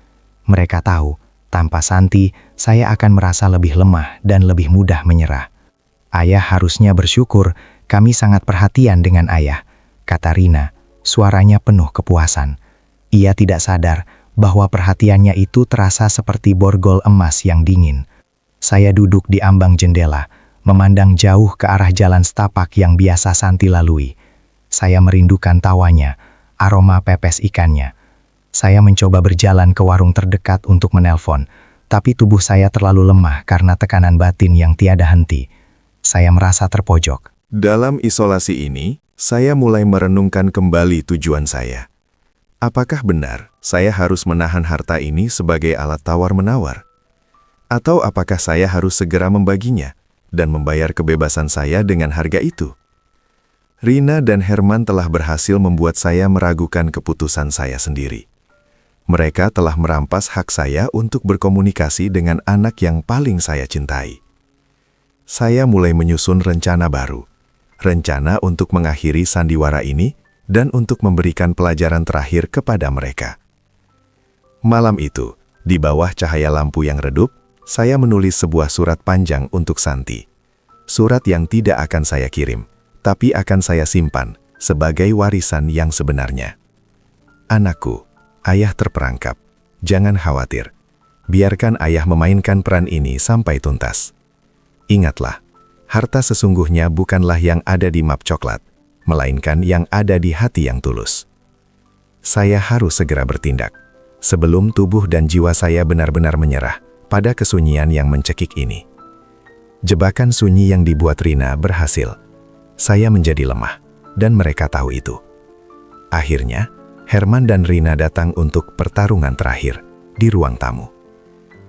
Mereka tahu, tanpa Santi, saya akan merasa lebih lemah dan lebih mudah menyerah. "Ayah harusnya bersyukur, kami sangat perhatian dengan ayah," kata Rina, suaranya penuh kepuasan. Ia tidak sadar bahwa perhatiannya itu terasa seperti borgol emas yang dingin. Saya duduk di ambang jendela, memandang jauh ke arah jalan setapak yang biasa Santi lalui. Saya merindukan tawanya, aroma pepes ikannya. Saya mencoba berjalan ke warung terdekat untuk menelpon, Tapi tubuh saya terlalu lemah karena tekanan batin yang tiada henti. Saya merasa terpojok. Dalam isolasi ini, saya mulai merenungkan kembali tujuan saya. Apakah benar saya harus menahan harta ini sebagai alat tawar-menawar? Atau apakah saya harus segera membaginya dan membayar kebebasan saya dengan harga itu? Rina dan Herman telah berhasil membuat saya meragukan keputusan saya sendiri. Mereka telah merampas hak saya untuk berkomunikasi dengan anak yang paling saya cintai. Saya mulai menyusun rencana baru. Rencana untuk mengakhiri sandiwara ini dan untuk memberikan pelajaran terakhir kepada mereka. Malam itu, di bawah cahaya lampu yang redup, saya menulis sebuah surat panjang untuk Santi. Surat yang tidak akan saya kirim, tapi akan saya simpan sebagai warisan yang sebenarnya. Anakku, ayah terperangkap. Jangan khawatir. Biarkan ayah memainkan peran ini sampai tuntas. Ingatlah, harta sesungguhnya bukanlah yang ada di map coklat, melainkan yang ada di hati yang tulus. Saya harus segera bertindak, sebelum tubuh dan jiwa saya benar-benar menyerah pada kesunyian yang mencekik ini. Jebakan sunyi yang dibuat Rina berhasil. Saya menjadi lemah, dan mereka tahu itu. Akhirnya, Herman dan Rina datang untuk pertarungan terakhir di ruang tamu.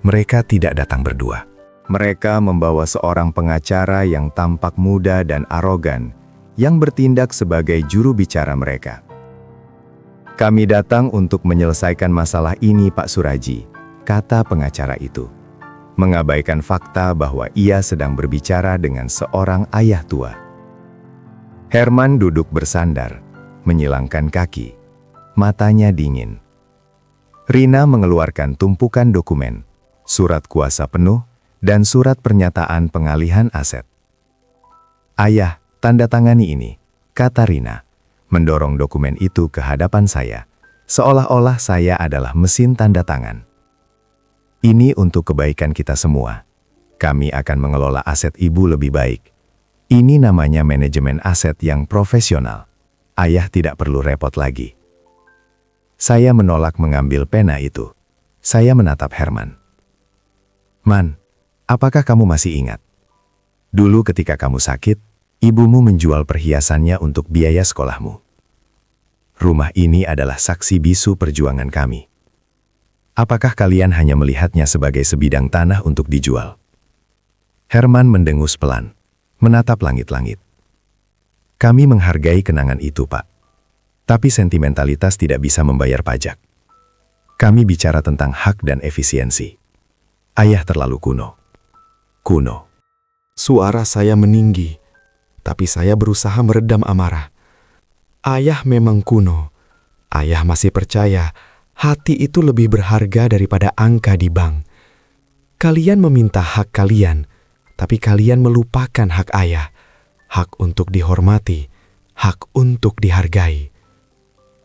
Mereka tidak datang berdua. Mereka membawa seorang pengacara yang tampak muda dan arogan, yang bertindak sebagai juru bicara mereka. "Kami datang untuk menyelesaikan masalah ini, Pak Suraji," kata pengacara itu, mengabaikan fakta bahwa ia sedang berbicara dengan seorang ayah tua. Herman duduk bersandar, menyilangkan kaki. Matanya dingin. Rina mengeluarkan tumpukan dokumen, surat kuasa penuh, dan surat pernyataan pengalihan aset. "Ayah, tanda tangani ini," kata Rina, mendorong dokumen itu ke hadapan saya, seolah-olah saya adalah mesin tanda tangan. "Ini untuk kebaikan kita semua. Kami akan mengelola aset ibu lebih baik. Ini namanya manajemen aset yang profesional. Ayah tidak perlu repot lagi." Saya menolak mengambil pena itu. Saya menatap Herman. "Man, apakah kamu masih ingat? Dulu ketika kamu sakit, ibumu menjual perhiasannya untuk biaya sekolahmu. Rumah ini adalah saksi bisu perjuangan kami. Apakah kalian hanya melihatnya sebagai sebidang tanah untuk dijual?" Herman mendengus pelan, menatap langit-langit. "Kami menghargai kenangan itu, Pak. Tapi sentimentalitas tidak bisa membayar pajak. Kami bicara tentang hak dan efisiensi. Ayah terlalu kuno. Kuno." Suara saya meninggi, tapi saya berusaha meredam amarah. Ayah memang kuno. Ayah masih percaya hati itu lebih berharga daripada angka di bank. Kalian meminta hak kalian, tapi kalian melupakan hak ayah. Hak untuk dihormati, hak untuk dihargai.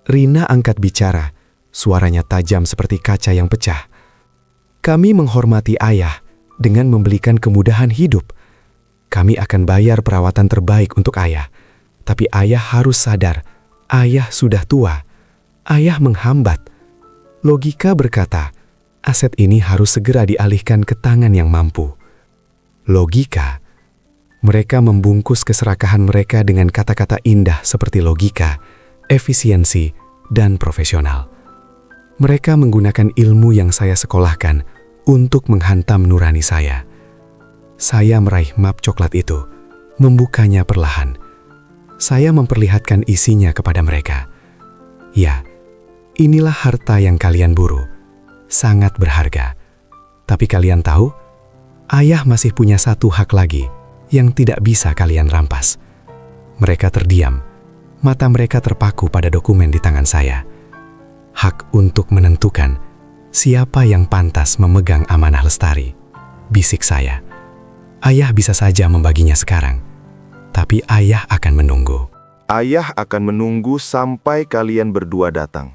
Rina angkat bicara, suaranya tajam seperti kaca yang pecah. "Kami menghormati ayah dengan membelikan kemudahan hidup. Kami akan bayar perawatan terbaik untuk ayah. Tapi ayah harus sadar, ayah sudah tua. Ayah menghambat. Logika berkata, aset ini harus segera dialihkan ke tangan yang mampu. Logika. Mereka membungkus keserakahan mereka dengan kata-kata indah seperti logika, efisiensi, dan profesional. Mereka menggunakan ilmu yang saya sekolahkan untuk menghantam nurani saya. Saya meraih map coklat itu, membukanya perlahan. Saya memperlihatkan isinya kepada mereka. Ya, inilah harta yang kalian buru. Sangat berharga. Tapi kalian tahu, ayah masih punya satu hak lagi yang tidak bisa kalian rampas. Mereka terdiam. Mata mereka terpaku pada dokumen di tangan saya. Hak untuk menentukan siapa yang pantas memegang amanah lestari. Bisik saya. Ayah bisa saja membaginya sekarang, tapi ayah akan menunggu. Ayah akan menunggu sampai kalian berdua datang.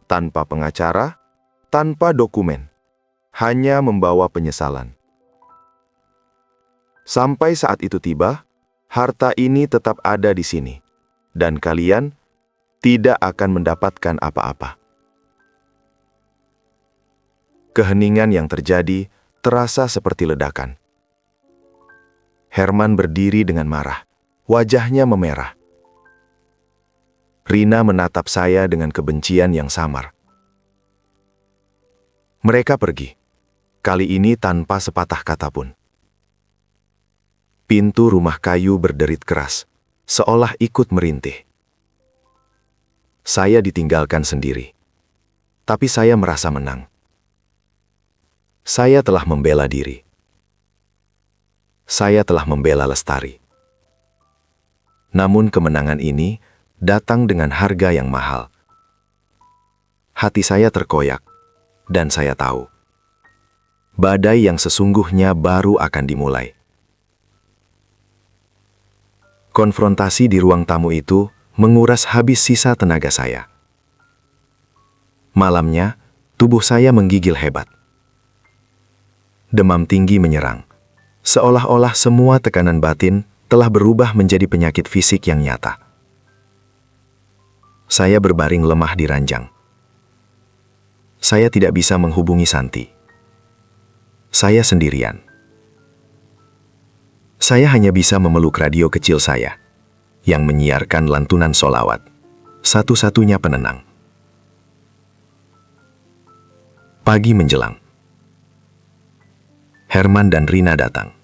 Tanpa pengacara, tanpa dokumen. Hanya membawa penyesalan. Sampai saat itu tiba, harta ini tetap ada di sini. Dan kalian tidak akan mendapatkan apa-apa. Keheningan yang terjadi terasa seperti ledakan. Herman berdiri dengan marah, wajahnya memerah. Rina menatap saya dengan kebencian yang samar. Mereka pergi, kali ini tanpa sepatah kata pun. Pintu rumah kayu berderit keras, seolah ikut merintih. Saya ditinggalkan sendiri, tapi saya merasa menang. Saya telah membela diri. Saya telah membela Lestari. Namun kemenangan ini datang dengan harga yang mahal. Hati saya terkoyak, dan saya tahu, badai yang sesungguhnya baru akan dimulai. Konfrontasi di ruang tamu itu menguras habis sisa tenaga saya. Malamnya, tubuh saya menggigil hebat. Demam tinggi menyerang, seolah-olah semua tekanan batin telah berubah menjadi penyakit fisik yang nyata. Saya berbaring lemah di ranjang. Saya tidak bisa menghubungi Santi. Saya sendirian. Saya hanya bisa memeluk radio kecil saya, yang menyiarkan lantunan sholawat, satu-satunya penenang. Pagi menjelang. Herman dan Rina datang.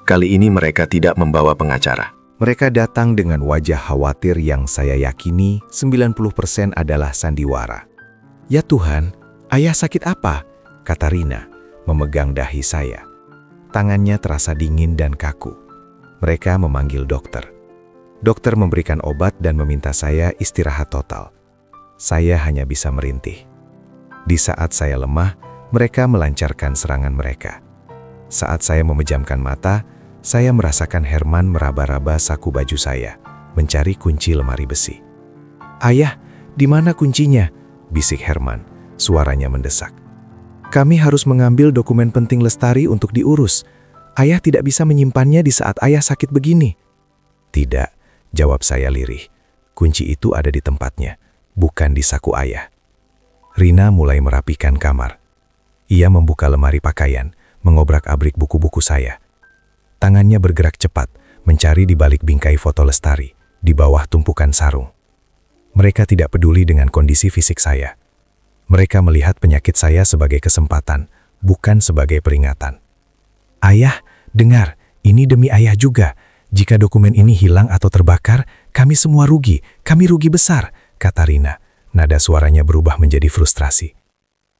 Kali ini mereka tidak membawa pengacara. Mereka datang dengan wajah khawatir yang saya yakini 90% adalah sandiwara. "Ya Tuhan, ayah sakit apa?" kata Rina, memegang dahi saya. Tangannya terasa dingin dan kaku. Mereka memanggil dokter. Dokter memberikan obat dan meminta saya istirahat total. Saya hanya bisa merintih. Di saat saya lemah, mereka melancarkan serangan mereka. Saat saya memejamkan mata, saya merasakan Herman meraba-raba saku baju saya, mencari kunci lemari besi. "Ayah, di mana kuncinya?" bisik Herman, suaranya mendesak. "Kami harus mengambil dokumen penting Lestari untuk diurus. Ayah tidak bisa menyimpannya di saat ayah sakit begini." "Tidak," jawab saya lirih. "Kunci itu ada di tempatnya, bukan di saku ayah." Rina mulai merapikan kamar. Ia membuka lemari pakaian, mengobrak-abrik buku-buku saya. Tangannya bergerak cepat, mencari di balik bingkai foto Lestari, di bawah tumpukan sarung. Mereka tidak peduli dengan kondisi fisik saya. Mereka melihat penyakit saya sebagai kesempatan, bukan sebagai peringatan. "Ayah, dengar, ini demi ayah juga. Jika dokumen ini hilang atau terbakar, kami semua rugi, kami rugi besar," kata Rina. Nada suaranya berubah menjadi frustrasi.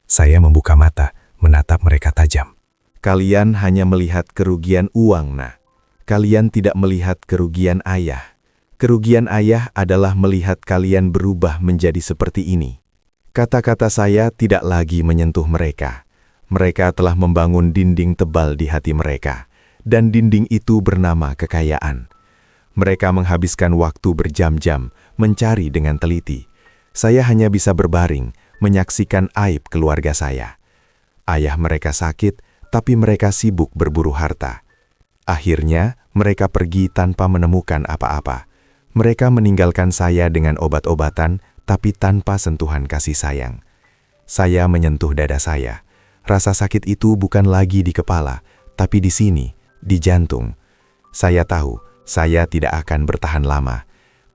Saya membuka mata, menatap mereka tajam. "Kalian hanya melihat kerugian uang, Nah. Kalian tidak melihat kerugian ayah. Kerugian ayah adalah melihat kalian berubah menjadi seperti ini." Kata-kata saya tidak lagi menyentuh mereka. Mereka telah membangun dinding tebal di hati mereka, dan dinding itu bernama kekayaan. Mereka menghabiskan waktu berjam-jam mencari dengan teliti. Saya hanya bisa berbaring, menyaksikan aib keluarga saya. Ayah mereka sakit, tapi mereka sibuk berburu harta. Akhirnya, mereka pergi tanpa menemukan apa-apa. Mereka meninggalkan saya dengan obat-obatan, tapi tanpa sentuhan kasih sayang. Saya menyentuh dada saya. Rasa sakit itu bukan lagi di kepala, tapi di sini, di jantung. Saya tahu, saya tidak akan bertahan lama.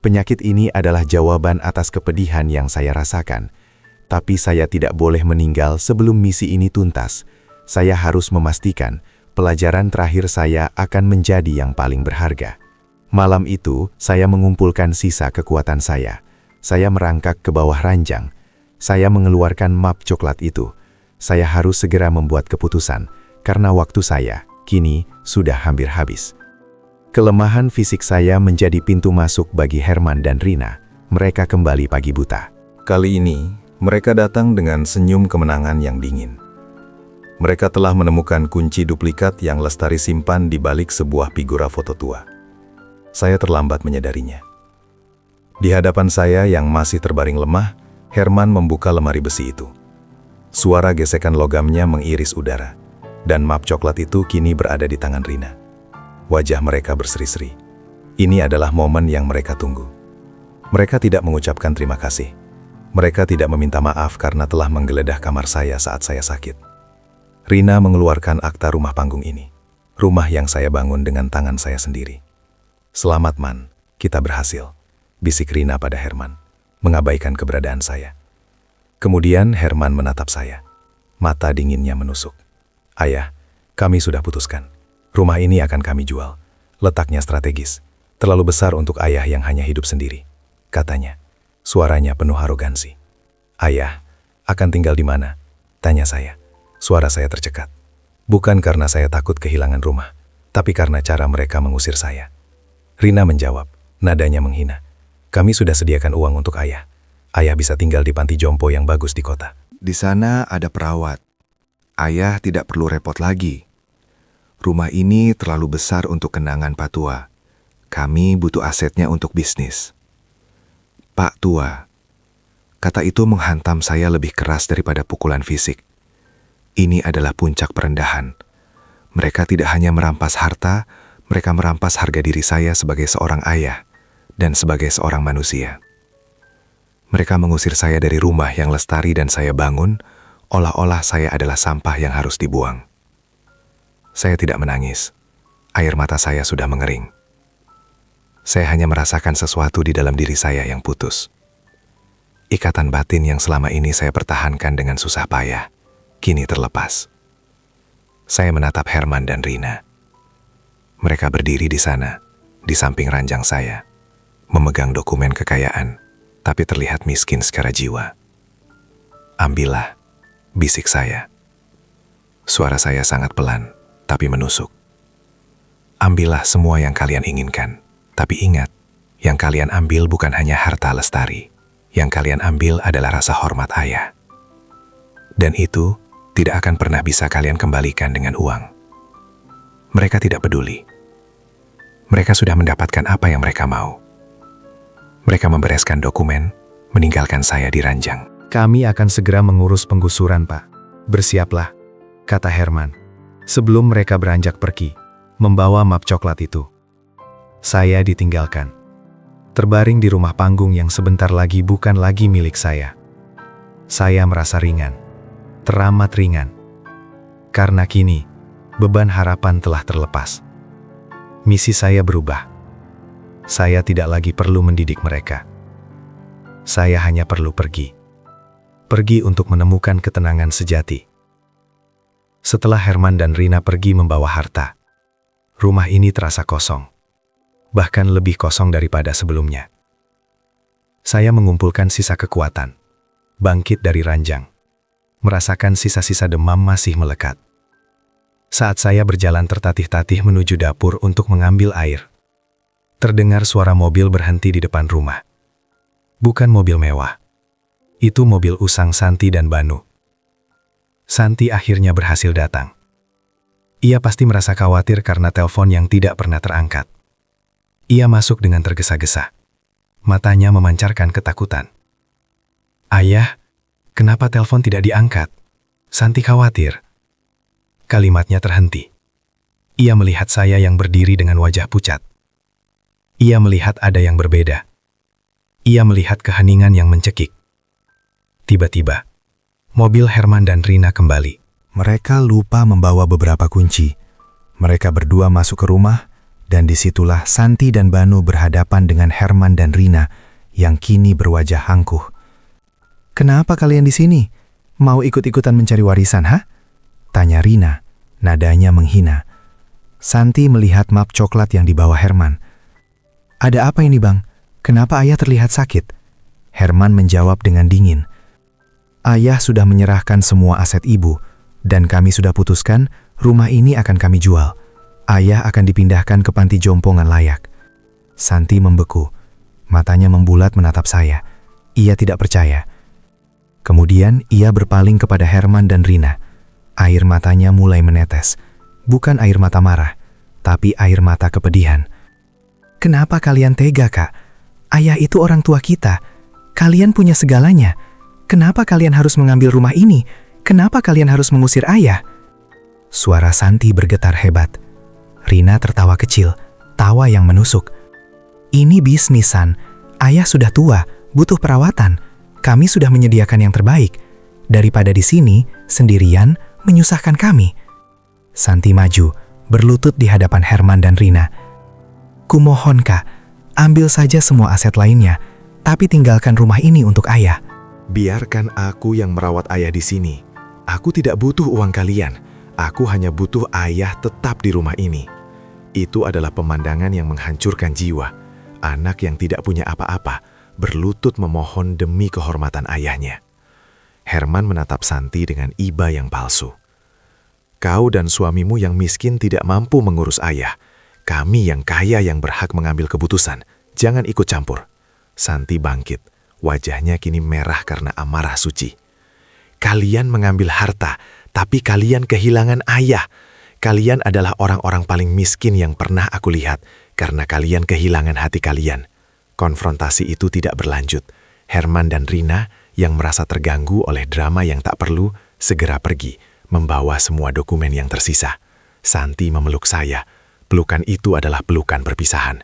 Penyakit ini adalah jawaban atas kepedihan yang saya rasakan. Tapi saya tidak boleh meninggal sebelum misi ini tuntas. Saya harus memastikan pelajaran terakhir saya akan menjadi yang paling berharga. Malam itu, saya mengumpulkan sisa kekuatan saya. Saya merangkak ke bawah ranjang. Saya mengeluarkan map coklat itu. Saya harus segera membuat keputusan, karena waktu saya, kini, sudah hampir habis. Kelemahan fisik saya menjadi pintu masuk bagi Herman dan Rina. Mereka kembali pagi buta. Kali ini, mereka datang dengan senyum kemenangan yang dingin. Mereka telah menemukan kunci duplikat yang Lestari simpan di balik sebuah figura foto tua. Saya terlambat menyadarinya. Di hadapan saya yang masih terbaring lemah, Herman membuka lemari besi itu. Suara gesekan logamnya mengiris udara, dan map coklat itu kini berada di tangan Rina. Wajah mereka berseri-seri. Ini adalah momen yang mereka tunggu. Mereka tidak mengucapkan terima kasih. Mereka tidak meminta maaf karena telah menggeledah kamar saya saat saya sakit. Rina mengeluarkan akta rumah panggung ini. Rumah yang saya bangun dengan tangan saya sendiri. Selamat, Man. Kita berhasil. Bisik Rina pada Herman, mengabaikan keberadaan saya. Kemudian Herman menatap saya. Mata dinginnya menusuk. Ayah, kami sudah putuskan. Rumah ini akan kami jual. Letaknya strategis. Terlalu besar untuk ayah yang hanya hidup sendiri. Katanya. Suaranya penuh arogansi. Ayah, akan tinggal di mana? Tanya saya. Suara saya tercekat. Bukan karena saya takut kehilangan rumah, tapi karena cara mereka mengusir saya. Rina menjawab, nadanya menghina. Kami sudah sediakan uang untuk ayah. Ayah bisa tinggal di panti jompo yang bagus di kota. Di sana ada perawat. Ayah tidak perlu repot lagi. Rumah ini terlalu besar untuk kenangan Pak Tua. Kami butuh asetnya untuk bisnis. Pak Tua, kata itu menghantam saya lebih keras daripada pukulan fisik. Ini adalah puncak perendahan. Mereka tidak hanya merampas harta, mereka merampas harga diri saya sebagai seorang ayah dan sebagai seorang manusia. Mereka mengusir saya dari rumah yang lestari dan saya bangun, olah-olah saya adalah sampah yang harus dibuang. Saya tidak menangis. Air mata saya sudah mengering. Saya hanya merasakan sesuatu di dalam diri saya yang putus. Ikatan batin yang selama ini saya pertahankan dengan susah payah, kini terlepas. Saya menatap Herman dan Rina. Mereka berdiri di sana, di samping ranjang saya, memegang dokumen kekayaan, tapi terlihat miskin secara jiwa. Ambillah, bisik saya. Suara saya sangat pelan, tapi menusuk. Ambillah semua yang kalian inginkan, tapi ingat, yang kalian ambil bukan hanya harta lestari. Yang kalian ambil adalah rasa hormat ayah. Dan itu tidak akan pernah bisa kalian kembalikan dengan uang. Mereka tidak peduli. Mereka sudah mendapatkan apa yang mereka mau. Mereka membereskan dokumen, meninggalkan saya di ranjang. Kami akan segera mengurus penggusuran, Pak. Bersiaplah, kata Herman. Sebelum mereka beranjak pergi, membawa map coklat itu. Saya ditinggalkan. Terbaring di rumah panggung yang sebentar lagi bukan lagi milik saya. Saya merasa ringan, teramat ringan. Karena kini, beban harapan telah terlepas. Misi saya berubah. Saya tidak lagi perlu mendidik mereka. Saya hanya perlu pergi. Pergi untuk menemukan ketenangan sejati. Setelah Herman dan Rina pergi membawa harta, rumah ini terasa kosong. Bahkan lebih kosong daripada sebelumnya. Saya mengumpulkan sisa kekuatan, bangkit dari ranjang, merasakan sisa-sisa demam masih melekat. Saat saya berjalan tertatih-tatih menuju dapur untuk mengambil air, terdengar suara mobil berhenti di depan rumah. Bukan mobil mewah. Itu mobil usang Santi dan Banu. Santi akhirnya berhasil datang. Ia pasti merasa khawatir karena telepon yang tidak pernah terangkat. Ia masuk dengan tergesa-gesa. Matanya memancarkan ketakutan. Ayah, kenapa telepon tidak diangkat? Santi khawatir. Kalimatnya terhenti. Ia melihat saya yang berdiri dengan wajah pucat. Ia melihat ada yang berbeda. Ia melihat keheningan yang mencekik. Tiba-tiba, mobil Herman dan Rina kembali. Mereka lupa membawa beberapa kunci. Mereka berdua masuk ke rumah, dan disitulah Santi dan Banu berhadapan dengan Herman dan Rina yang kini berwajah angkuh. "Kenapa kalian di sini? Mau ikut-ikutan mencari warisan, ha?" Tanya Rina, nadanya menghina. Santi melihat map coklat yang dibawa Herman. "Ada apa ini, Bang? Kenapa ayah terlihat sakit?" Herman menjawab dengan dingin. "Ayah sudah menyerahkan semua aset ibu, dan kami sudah putuskan rumah ini akan kami jual. Ayah akan dipindahkan ke panti jompongan layak." Santi membeku. Matanya membulat menatap saya. Ia tidak percaya. Kemudian ia berpaling kepada Herman dan Rina. Air matanya mulai menetes. Bukan air mata marah, tapi air mata kepedihan. "Kenapa kalian tega, Kak? Ayah itu orang tua kita. Kalian punya segalanya. Kenapa kalian harus mengambil rumah ini? Kenapa kalian harus mengusir ayah?" Suara Santi bergetar hebat. Rina tertawa kecil, tawa yang menusuk. "Ini bisnis, San. Ayah sudah tua, butuh perawatan. Kami sudah menyediakan yang terbaik. Daripada di sini, sendirian, menyusahkan kami. Santi maju, berlutut di hadapan Herman dan Rina. Kumohon Kak, ambil saja semua aset lainnya, tapi tinggalkan rumah ini untuk ayah. Biarkan aku yang merawat ayah di sini. Aku tidak butuh uang kalian. Aku hanya butuh ayah tetap di rumah ini. Itu adalah pemandangan yang menghancurkan jiwa. Anak yang tidak punya apa-apa, berlutut memohon demi kehormatan ayahnya. Herman menatap Santi dengan iba yang palsu. Kau dan suamimu yang miskin tidak mampu mengurus ayah. Kami yang kaya yang berhak mengambil keputusan. Jangan ikut campur. Santi bangkit. Wajahnya kini merah karena amarah suci. Kalian mengambil harta, tapi kalian kehilangan ayah. Kalian adalah orang-orang paling miskin yang pernah aku lihat, karena kalian kehilangan hati kalian. Konfrontasi itu tidak berlanjut. Herman dan Rina yang merasa terganggu oleh drama yang tak perlu, segera pergi, membawa semua dokumen yang tersisa. Santi memeluk saya. Pelukan itu adalah pelukan perpisahan.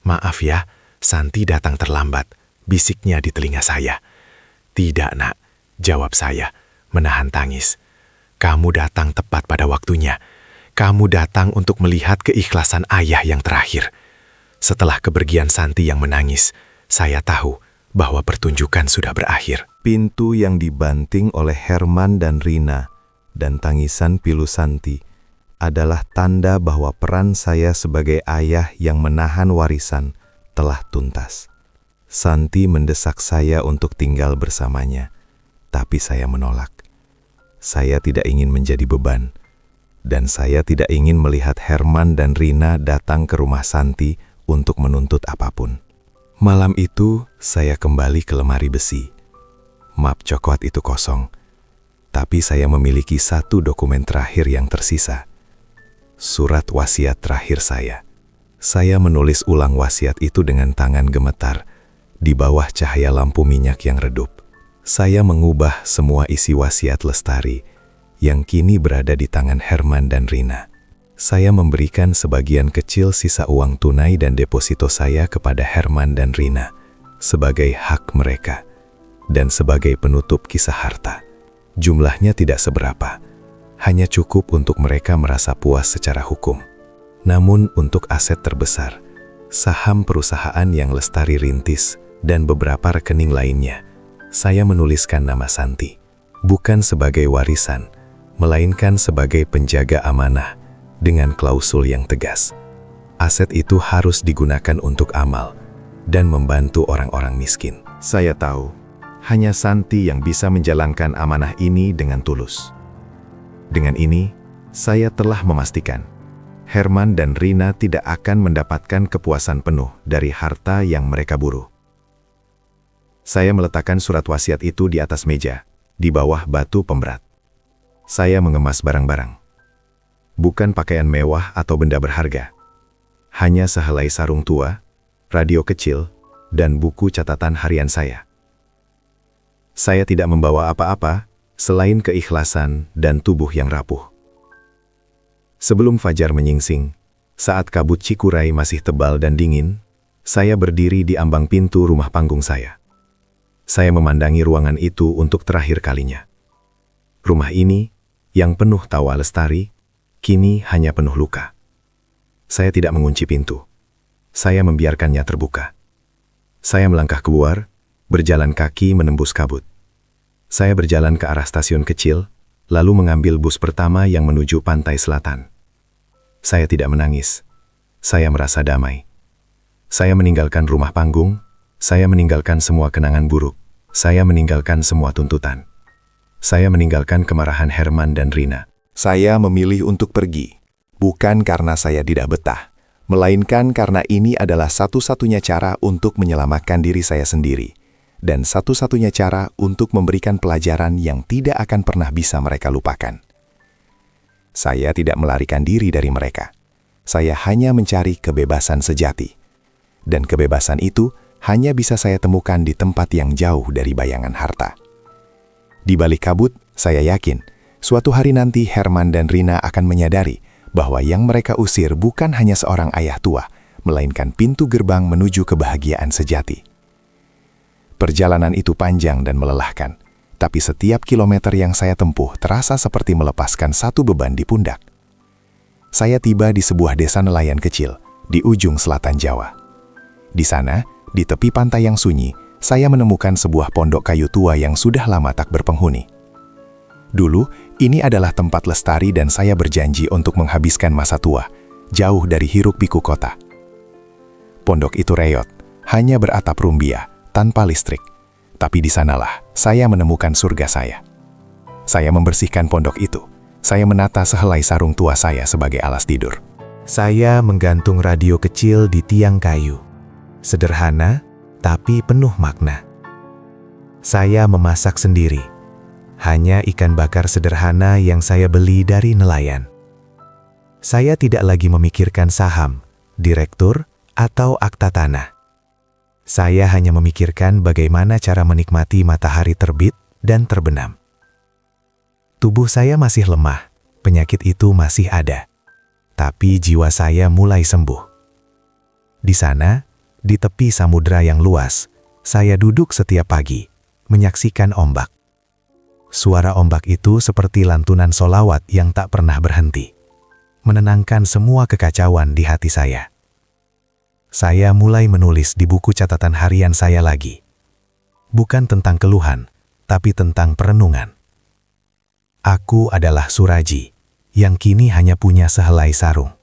Maaf ya, Santi datang terlambat, bisiknya di telinga saya. Tidak nak, jawab saya, menahan tangis. Kamu datang tepat pada waktunya. Kamu datang untuk melihat keikhlasan ayah yang terakhir. Setelah kepergian Santi yang menangis, saya tahu bahwa pertunjukan sudah berakhir. Pintu yang dibanting oleh Herman dan Rina dan tangisan pilu Santi adalah tanda bahwa peran saya sebagai ayah yang menahan warisan telah tuntas. Santi mendesak saya untuk tinggal bersamanya, tapi saya menolak. Saya tidak ingin menjadi beban, dan saya tidak ingin melihat Herman dan Rina datang ke rumah Santi untuk menuntut apapun. Malam itu, saya kembali ke lemari besi. Map coklat itu kosong, tapi saya memiliki satu dokumen terakhir yang tersisa. Surat wasiat terakhir saya. Saya menulis ulang wasiat itu dengan tangan gemetar, di bawah cahaya lampu minyak yang redup. Saya mengubah semua isi wasiat Lestari, yang kini berada di tangan Herman dan Rina. Saya memberikan sebagian kecil sisa uang tunai dan deposito saya kepada Herman dan Rina, sebagai hak mereka, dan sebagai penutup kisah harta. Jumlahnya tidak seberapa, hanya cukup untuk mereka merasa puas secara hukum. Namun untuk aset terbesar, saham perusahaan yang Lestari rintis dan beberapa rekening lainnya, saya menuliskan nama Santi, bukan sebagai warisan, melainkan sebagai penjaga amanah dengan klausul yang tegas. Aset itu harus digunakan untuk amal dan membantu orang-orang miskin. Saya tahu, hanya Santi yang bisa menjalankan amanah ini dengan tulus. Dengan ini, saya telah memastikan Herman dan Rina tidak akan mendapatkan kepuasan penuh dari harta yang mereka buru. Saya meletakkan surat wasiat itu di atas meja, di bawah batu pemberat. Saya mengemas barang-barang. Bukan pakaian mewah atau benda berharga. Hanya sehelai sarung tua, radio kecil, dan buku catatan harian saya. Saya tidak membawa apa-apa selain keikhlasan dan tubuh yang rapuh. Sebelum fajar menyingsing, saat kabut Cikuray masih tebal dan dingin, saya berdiri di ambang pintu rumah panggung saya. Saya memandangi ruangan itu untuk terakhir kalinya. Rumah ini, yang penuh tawa Lestari, kini hanya penuh luka. Saya tidak mengunci pintu. Saya membiarkannya terbuka. Saya melangkah keluar, berjalan kaki menembus kabut. Saya berjalan ke arah stasiun kecil, lalu mengambil bus pertama yang menuju pantai selatan. Saya tidak menangis. Saya merasa damai. Saya meninggalkan rumah panggung. Saya meninggalkan semua kenangan buruk. Saya meninggalkan semua tuntutan. Saya meninggalkan kemarahan Herman dan Rina. Saya memilih untuk pergi, bukan karena saya tidak betah, melainkan karena ini adalah satu-satunya cara untuk menyelamatkan diri saya sendiri, dan satu-satunya cara untuk memberikan pelajaran yang tidak akan pernah bisa mereka lupakan. Saya tidak melarikan diri dari mereka. Saya hanya mencari kebebasan sejati. Dan kebebasan itu hanya bisa saya temukan di tempat yang jauh dari bayangan harta. Di balik kabut, saya yakin, suatu hari nanti Herman dan Rina akan menyadari bahwa yang mereka usir bukan hanya seorang ayah tua, melainkan pintu gerbang menuju kebahagiaan sejati. Perjalanan itu panjang dan melelahkan, tapi setiap kilometer yang saya tempuh terasa seperti melepaskan satu beban di pundak. Saya tiba di sebuah desa nelayan kecil di ujung selatan Jawa. Di sana, di tepi pantai yang sunyi, saya menemukan sebuah pondok kayu tua yang sudah lama tak berpenghuni. Dulu, ini adalah tempat lestari dan saya berjanji untuk menghabiskan masa tua, jauh dari hiruk-pikuk kota. Pondok itu reot, hanya beratap rumbia, tanpa listrik. Tapi di sanalah saya menemukan surga saya. Saya membersihkan pondok itu. Saya menata sehelai sarung tua saya sebagai alas tidur. Saya menggantung radio kecil di tiang kayu. Sederhana, tapi penuh makna. Saya memasak sendiri. Hanya ikan bakar sederhana yang saya beli dari nelayan. Saya tidak lagi memikirkan saham, direktur, atau akta tanah. Saya hanya memikirkan bagaimana cara menikmati matahari terbit dan terbenam. Tubuh saya masih lemah, penyakit itu masih ada. Tapi jiwa saya mulai sembuh. Di sana, di tepi samudera yang luas, saya duduk setiap pagi, menyaksikan ombak. Suara ombak itu seperti lantunan solawat yang tak pernah berhenti, menenangkan semua kekacauan di hati saya. Saya mulai menulis di buku catatan harian saya lagi. Bukan tentang keluhan, tapi tentang perenungan. Aku adalah Suraji, yang kini hanya punya sehelai sarung.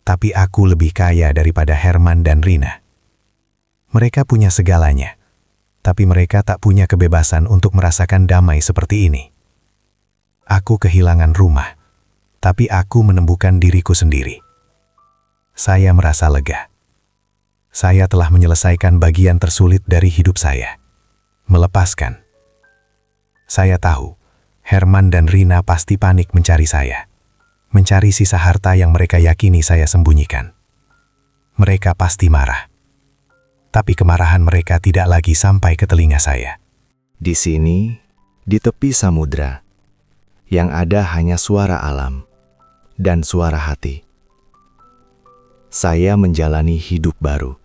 Tapi aku lebih kaya daripada Herman dan Rina. Mereka punya segalanya, tapi mereka tak punya kebebasan untuk merasakan damai seperti ini. Aku kehilangan rumah, tapi aku menemukan diriku sendiri. Saya merasa lega. Saya telah menyelesaikan bagian tersulit dari hidup saya. Melepaskan. Saya tahu, Herman dan Rina pasti panik mencari saya. Mencari sisa harta yang mereka yakini saya sembunyikan. Mereka pasti marah. Tapi kemarahan mereka tidak lagi sampai ke telinga saya. Di sini, di tepi samudra, yang ada hanya suara alam dan suara hati. Saya menjalani hidup baru.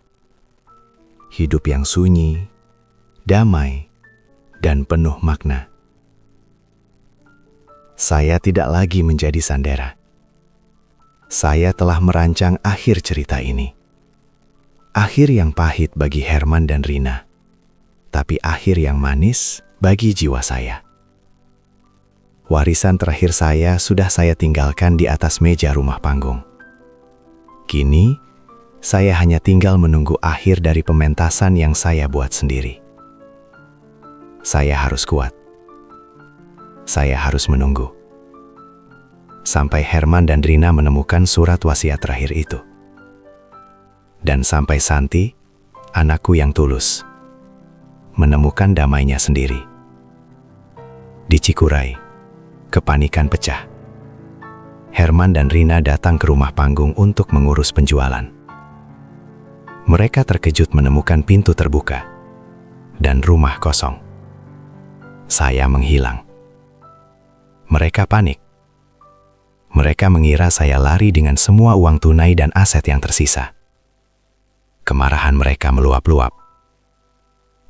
Hidup yang sunyi, damai, dan penuh makna. Saya tidak lagi menjadi sandera. Saya telah merancang akhir cerita ini. Akhir yang pahit bagi Herman dan Rina, tapi akhir yang manis bagi jiwa saya. Warisan terakhir saya sudah saya tinggalkan di atas meja rumah panggung. Kini, saya hanya tinggal menunggu akhir dari pementasan yang saya buat sendiri. Saya harus kuat. Saya harus menunggu. Sampai Herman dan Rina menemukan surat wasiat terakhir itu. Dan sampai Santi, anakku yang tulus, menemukan damainya sendiri. Di Cikuray, kepanikan pecah. Herman dan Rina datang ke rumah panggung untuk mengurus penjualan. Mereka terkejut menemukan pintu terbuka dan rumah kosong. Saya menghilang. Mereka panik. Mereka mengira saya lari dengan semua uang tunai dan aset yang tersisa. Kemarahan mereka meluap-luap.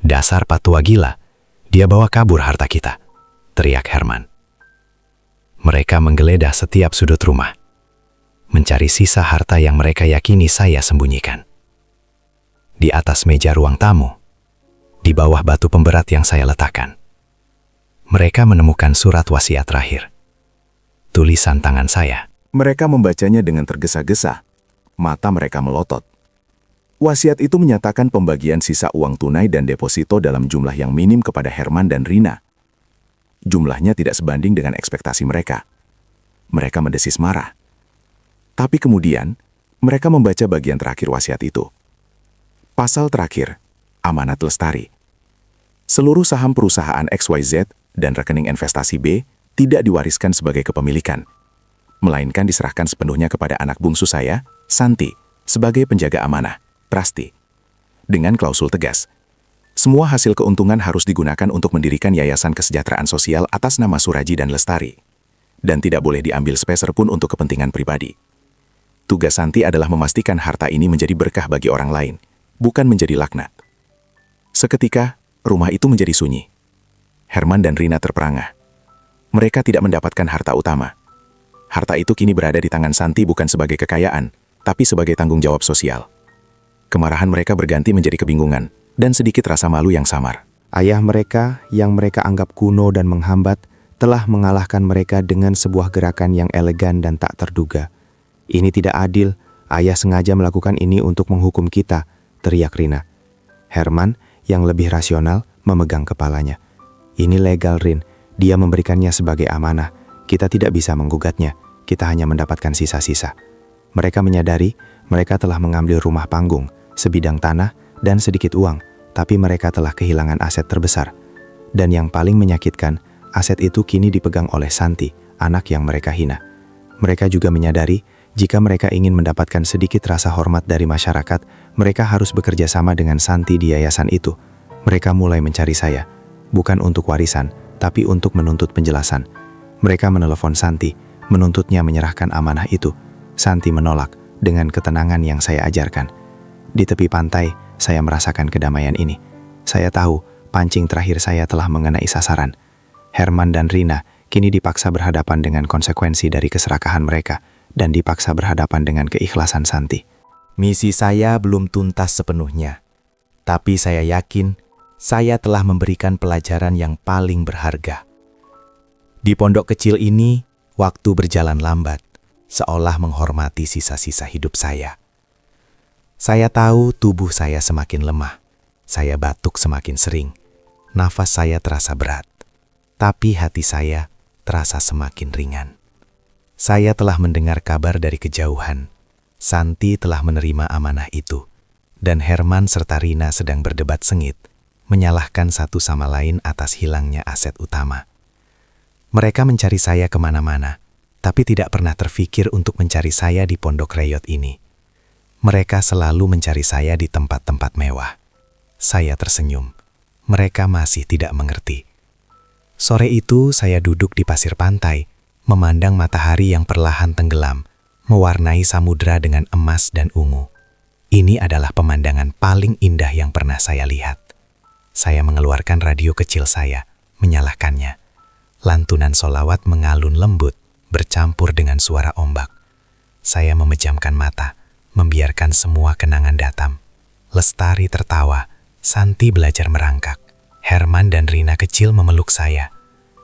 Dasar patua gila, dia bawa kabur harta kita, teriak Herman. Mereka menggeledah setiap sudut rumah, mencari sisa harta yang mereka yakini saya sembunyikan. Di atas meja ruang tamu, di bawah batu pemberat yang saya letakkan, mereka menemukan surat wasiat terakhir. Tulisan tangan saya. Mereka membacanya dengan tergesa-gesa. Mata mereka melotot. Wasiat itu menyatakan pembagian sisa uang tunai dan deposito dalam jumlah yang minim kepada Herman dan Rina. Jumlahnya tidak sebanding dengan ekspektasi mereka. Mereka mendesis marah. Tapi kemudian, mereka membaca bagian terakhir wasiat itu. Pasal terakhir, amanat lestari. Seluruh saham perusahaan XYZ dan rekening investasi B tidak diwariskan sebagai kepemilikan, melainkan diserahkan sepenuhnya kepada anak bungsu saya, Santi, sebagai penjaga amanah, trustee. Dengan klausul tegas, semua hasil keuntungan harus digunakan untuk mendirikan yayasan kesejahteraan sosial atas nama Suraji dan Lestari, dan tidak boleh diambil sepeser pun untuk kepentingan pribadi. Tugas Santi adalah memastikan harta ini menjadi berkah bagi orang lain, bukan menjadi laknat. Seketika, rumah itu menjadi sunyi. Herman dan Rina terperangah. Mereka tidak mendapatkan harta utama. Harta itu kini berada di tangan Santi bukan sebagai kekayaan, tapi sebagai tanggung jawab sosial. Kemarahan mereka berganti menjadi kebingungan dan sedikit rasa malu yang samar. Ayah mereka yang mereka anggap kuno dan menghambat telah mengalahkan mereka dengan sebuah gerakan yang elegan dan tak terduga. Ini tidak adil, ayah sengaja melakukan ini untuk menghukum kita, teriak Rina. Herman yang lebih rasional memegang kepalanya. Ini legal, Rin. Dia memberikannya sebagai amanah. Kita tidak bisa menggugatnya. Kita hanya mendapatkan sisa-sisa. Mereka menyadari mereka telah mengambil rumah panggung, sebidang tanah, dan sedikit uang, tapi mereka telah kehilangan aset terbesar. Dan yang paling menyakitkan, aset itu kini dipegang oleh Santi, anak yang mereka hina. Mereka juga menyadari, jika mereka ingin mendapatkan sedikit rasa hormat dari masyarakat, mereka harus bekerja sama dengan Santi di yayasan itu. Mereka mulai mencari saya, bukan untuk warisan, tapi untuk menuntut penjelasan. Mereka menelepon Santi, menuntutnya menyerahkan amanah itu. Santi menolak dengan ketenangan yang saya ajarkan. Di tepi pantai, saya merasakan kedamaian ini. Saya tahu, pancing terakhir saya telah mengenai sasaran. Herman dan Rina kini dipaksa berhadapan dengan konsekuensi dari keserakahan mereka dan dipaksa berhadapan dengan keikhlasan Santi. Misi saya belum tuntas sepenuhnya, tapi saya yakin saya telah memberikan pelajaran yang paling berharga. Di pondok kecil ini, waktu berjalan lambat, seolah menghormati sisa-sisa hidup saya. Saya tahu tubuh saya semakin lemah, saya batuk semakin sering, nafas saya terasa berat, tapi hati saya terasa semakin ringan. Saya telah mendengar kabar dari kejauhan. Santi telah menerima amanah itu, dan Herman serta Rina sedang berdebat sengit, menyalahkan satu sama lain atas hilangnya aset utama. Mereka mencari saya kemana-mana, tapi tidak pernah terfikir untuk mencari saya di pondok reyot ini. Mereka selalu mencari saya di tempat-tempat mewah. Saya tersenyum. Mereka masih tidak mengerti. Sore itu saya duduk di pasir pantai, memandang matahari yang perlahan tenggelam, mewarnai samudera dengan emas dan ungu. Ini adalah pemandangan paling indah yang pernah saya lihat. Saya mengeluarkan radio kecil saya, menyalakannya. Lantunan solawat mengalun lembut, bercampur dengan suara ombak. Saya memejamkan mata, membiarkan semua kenangan datang. Lestari tertawa, Santi belajar merangkak. Herman dan Rina kecil memeluk saya.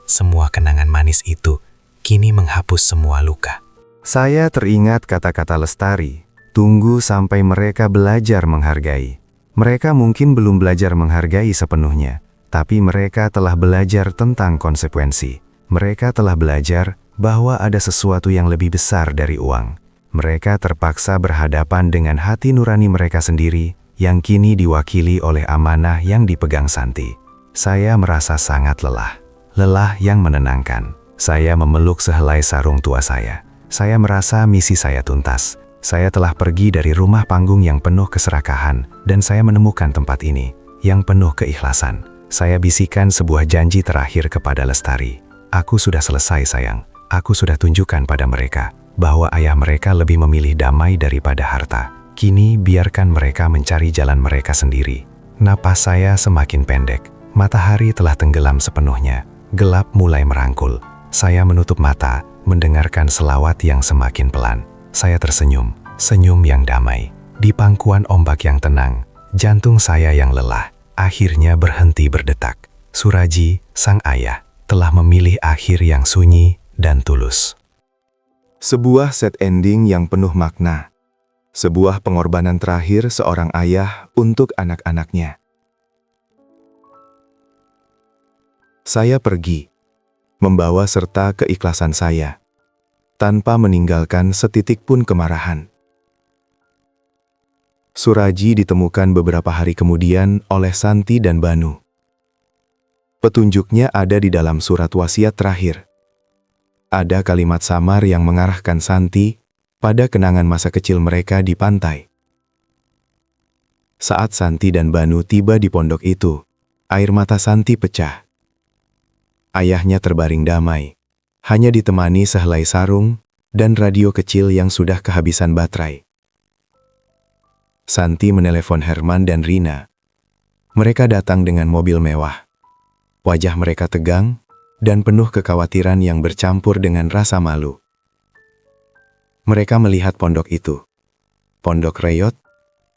Semua kenangan manis itu kini menghapus semua luka. Saya teringat kata-kata Lestari, tunggu sampai mereka belajar menghargai. Mereka mungkin belum belajar menghargai sepenuhnya, tapi mereka telah belajar tentang konsekuensi. Mereka telah belajar bahwa ada sesuatu yang lebih besar dari uang. Mereka terpaksa berhadapan dengan hati nurani mereka sendiri yang kini diwakili oleh amanah yang dipegang Santi. Saya merasa sangat lelah. Lelah yang menenangkan. Saya memeluk sehelai sarung tua saya. Saya merasa misi saya tuntas. Saya telah pergi dari rumah panggung yang penuh keserakahan, dan saya menemukan tempat ini, yang penuh keikhlasan. Saya bisikan sebuah janji terakhir kepada Lestari. Aku sudah selesai, sayang. Aku sudah tunjukkan pada mereka bahwa ayah mereka lebih memilih damai daripada harta. Kini biarkan mereka mencari jalan mereka sendiri. Napas saya semakin pendek. Matahari telah tenggelam sepenuhnya. Gelap mulai merangkul. Saya menutup mata, mendengarkan selawat yang semakin pelan. Saya tersenyum, senyum yang damai. Di pangkuan ombak yang tenang, jantung saya yang lelah akhirnya berhenti berdetak. Suraji, sang ayah, telah memilih akhir yang sunyi dan tulus. Sebuah set ending yang penuh makna. Sebuah pengorbanan terakhir seorang ayah untuk anak-anaknya. Saya pergi, membawa serta keikhlasan saya, tanpa meninggalkan setitik pun kemarahan. Suraji ditemukan beberapa hari kemudian oleh Santi dan Banu. Petunjuknya ada di dalam surat wasiat terakhir. Ada kalimat samar yang mengarahkan Santi pada kenangan masa kecil mereka di pantai. Saat Santi dan Banu tiba di pondok itu, air mata Santi pecah. Ayahnya terbaring damai, hanya ditemani sehelai sarung dan radio kecil yang sudah kehabisan baterai. Santi menelepon Herman dan Rina. Mereka datang dengan mobil mewah. Wajah mereka tegang dan penuh kekhawatiran yang bercampur dengan rasa malu. Mereka melihat pondok itu. Pondok reyot,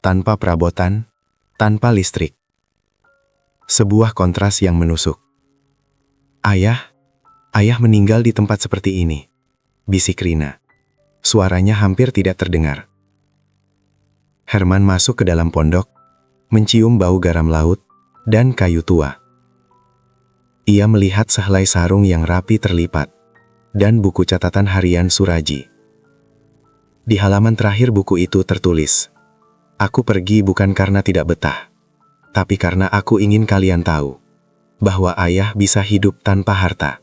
tanpa perabotan, tanpa listrik. Sebuah kontras yang menusuk. Ayah meninggal di tempat seperti ini, bisik Rina. Suaranya hampir tidak terdengar. Herman masuk ke dalam pondok, mencium bau garam laut dan kayu tua. Ia melihat sehelai sarung yang rapi terlipat, dan buku catatan harian Suraji. Di halaman terakhir buku itu tertulis, "Aku pergi bukan karena tidak betah, tapi karena aku ingin kalian tahu bahwa ayah bisa hidup tanpa harta."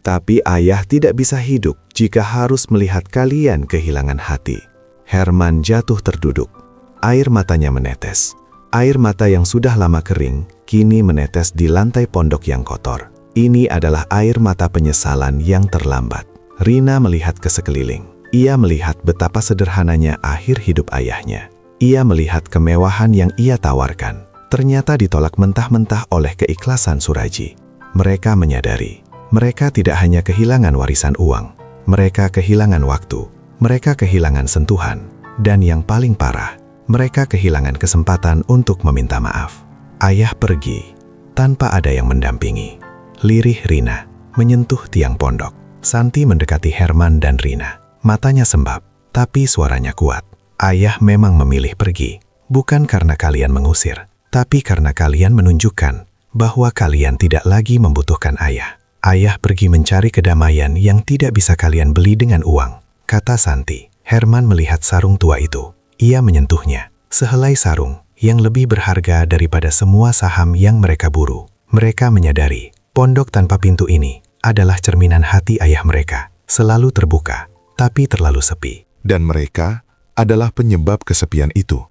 Tapi ayah tidak bisa hidup jika harus melihat kalian kehilangan hati. Herman jatuh terduduk. Air matanya menetes. Air mata yang sudah lama kering, kini menetes di lantai pondok yang kotor. Ini adalah air mata penyesalan yang terlambat. Rina melihat ke sekeliling. Ia melihat betapa sederhananya akhir hidup ayahnya. Ia melihat kemewahan yang ia tawarkan. Ternyata ditolak mentah-mentah oleh keikhlasan Suraji. Mereka menyadari, mereka tidak hanya kehilangan warisan uang, mereka kehilangan waktu, mereka kehilangan sentuhan, dan yang paling parah, mereka kehilangan kesempatan untuk meminta maaf. Ayah pergi tanpa ada yang mendampingi. Lirih Rina menyentuh tiang pondok. Santi mendekati Herman dan Rina. Matanya sembab, tapi suaranya kuat. Ayah memang memilih pergi, bukan karena kalian mengusir, tapi karena kalian menunjukkan bahwa kalian tidak lagi membutuhkan ayah. Ayah pergi mencari kedamaian yang tidak bisa kalian beli dengan uang, kata Santi. Herman melihat sarung tua itu. Ia menyentuhnya, sehelai sarung yang lebih berharga daripada semua saham yang mereka buru. Mereka menyadari, pondok tanpa pintu ini adalah cerminan hati ayah mereka, selalu terbuka, tapi terlalu sepi. Dan mereka adalah penyebab kesepian itu.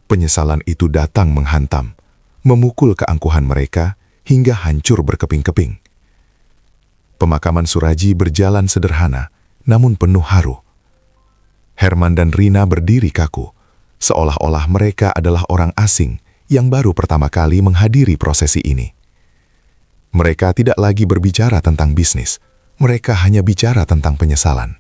Penyesalan itu datang menghantam, memukul keangkuhan mereka hingga hancur berkeping-keping. Pemakaman Suraji berjalan sederhana, namun penuh haru. Herman dan Rina berdiri kaku, seolah-olah mereka adalah orang asing yang baru pertama kali menghadiri prosesi ini. Mereka tidak lagi berbicara tentang bisnis, mereka hanya bicara tentang penyesalan.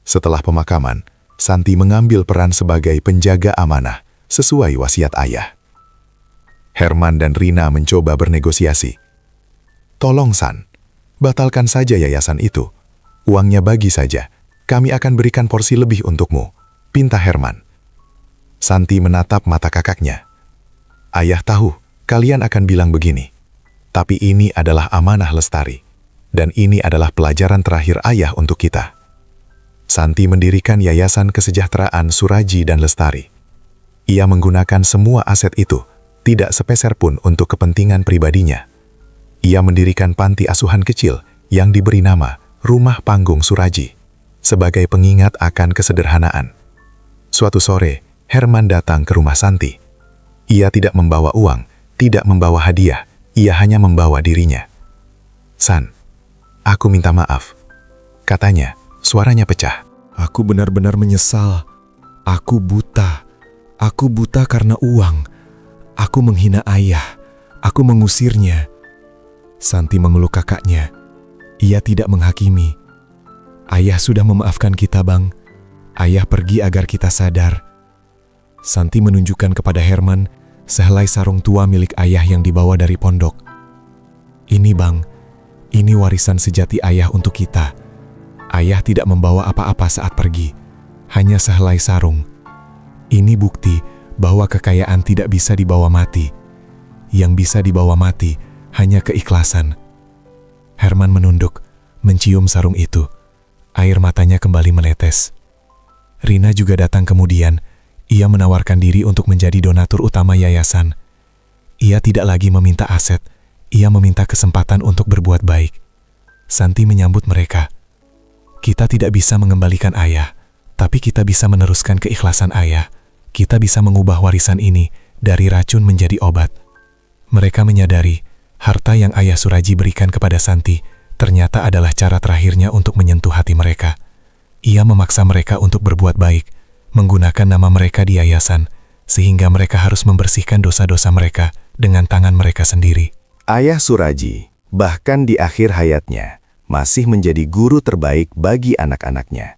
Setelah pemakaman, Santi mengambil peran sebagai penjaga amanah sesuai wasiat ayah. Herman dan Rina mencoba bernegosiasi. "Tolong San, batalkan saja yayasan itu. Uangnya bagi saja. Kami akan berikan porsi lebih untukmu," pinta Herman. Santi menatap mata kakaknya. "Ayah tahu, kalian akan bilang begini. Tapi ini adalah amanah lestari. Dan ini adalah pelajaran terakhir ayah untuk kita." Santi mendirikan Yayasan Kesejahteraan Suraji dan Lestari. Ia menggunakan semua aset itu, tidak sepeser pun untuk kepentingan pribadinya. Ia mendirikan panti asuhan kecil yang diberi nama Rumah Panggung Suraji, sebagai pengingat akan kesederhanaan. Suatu sore, Herman datang ke rumah Santi. Ia tidak membawa uang, tidak membawa hadiah, ia hanya membawa dirinya. "San, aku minta maaf," katanya, suaranya pecah. Aku benar-benar menyesal. Aku buta. Aku buta karena uang. Aku menghina ayah. Aku mengusirnya. Santi memeluk kakaknya. Ia tidak menghakimi. Ayah sudah memaafkan kita, Bang. Ayah pergi agar kita sadar. Santi menunjukkan kepada Herman sehelai sarung tua milik ayah yang dibawa dari pondok. Ini, Bang. Ini warisan sejati ayah untuk kita. Ayah tidak membawa apa-apa saat pergi. Hanya sehelai sarung. Ini bukti bahwa kekayaan tidak bisa dibawa mati. Yang bisa dibawa mati hanya keikhlasan. Herman menunduk, mencium sarung itu. Air matanya kembali menetes. Rina juga datang kemudian. Ia menawarkan diri untuk menjadi donatur utama yayasan. Ia tidak lagi meminta aset. Ia meminta kesempatan untuk berbuat baik. Santi menyambut mereka. Kita tidak bisa mengembalikan ayah, tapi kita bisa meneruskan keikhlasan ayah. Kita bisa mengubah warisan ini dari racun menjadi obat. Mereka menyadari, harta yang ayah Suraji berikan kepada Santi ternyata adalah cara terakhirnya untuk menyentuh hati mereka. Ia memaksa mereka untuk berbuat baik, menggunakan nama mereka di yayasan, sehingga mereka harus membersihkan dosa-dosa mereka dengan tangan mereka sendiri. Ayah Suraji, bahkan di akhir hayatnya, masih menjadi guru terbaik bagi anak-anaknya.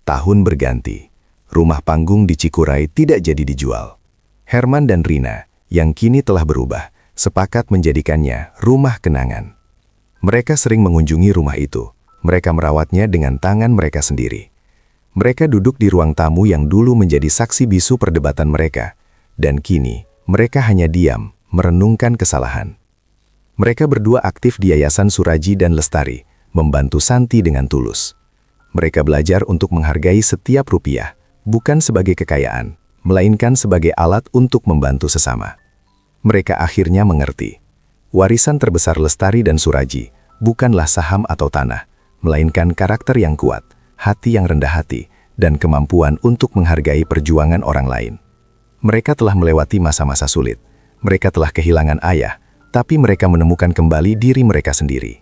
Tahun berganti, rumah panggung di Cikuray tidak jadi dijual. Herman dan Rina, yang kini telah berubah, sepakat menjadikannya rumah kenangan. Mereka sering mengunjungi rumah itu. Mereka merawatnya dengan tangan mereka sendiri. Mereka duduk di ruang tamu yang dulu menjadi saksi bisu perdebatan mereka, dan kini mereka hanya diam, merenungkan kesalahan. Mereka berdua aktif di Yayasan Suraji dan Lestari, membantu Santi dengan tulus. Mereka belajar untuk menghargai setiap rupiah, bukan sebagai kekayaan, melainkan sebagai alat untuk membantu sesama. Mereka akhirnya mengerti, warisan terbesar Lestari dan Suraji bukanlah saham atau tanah, melainkan karakter yang kuat, hati yang rendah hati, dan kemampuan untuk menghargai perjuangan orang lain. Mereka telah melewati masa-masa sulit. Mereka telah kehilangan ayah, tapi mereka menemukan kembali diri mereka sendiri.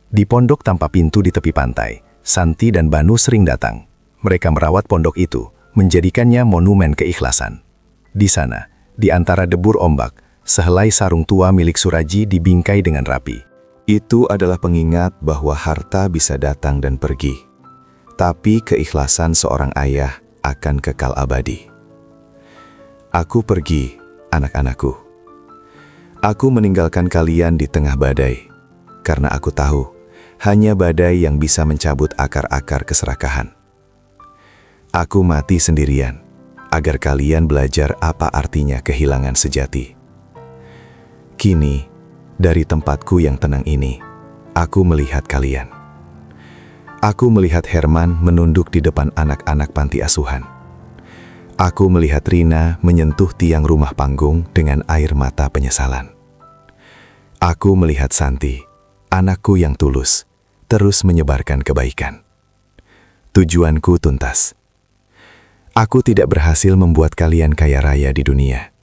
Di pondok tanpa pintu di tepi pantai, Santi dan Banu sering datang. Mereka merawat pondok itu, menjadikannya monumen keikhlasan. Di sana, di antara debur ombak, sehelai sarung tua milik Suraji dibingkai dengan rapi. Itu adalah pengingat bahwa harta bisa datang dan pergi, tapi keikhlasan seorang ayah akan kekal abadi. Aku pergi, anak-anakku. Aku meninggalkan kalian di tengah badai, karena aku tahu hanya badai yang bisa mencabut akar-akar keserakahan. Aku mati sendirian, agar kalian belajar apa artinya kehilangan sejati. Kini, dari tempatku yang tenang ini, aku melihat kalian. Aku melihat Herman menunduk di depan anak-anak panti asuhan. Aku melihat Rina menyentuh tiang rumah panggung dengan air mata penyesalan. Aku melihat Santi, anakku yang tulus, terus menyebarkan kebaikan. Tujuanku tuntas. Aku tidak berhasil membuat kalian kaya raya di dunia,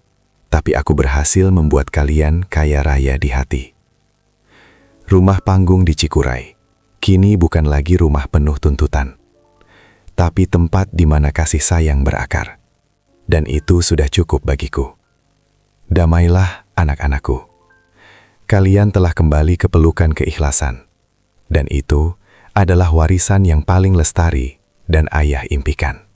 tapi aku berhasil membuat kalian kaya raya di hati. Rumah panggung di Cikuray kini bukan lagi rumah penuh tuntutan, tapi tempat di mana kasih sayang berakar. Dan itu sudah cukup bagiku. Damailah anak-anakku. Kalian telah kembali ke pelukan keikhlasan. Dan itu adalah warisan yang paling lestari dan ayah impikan.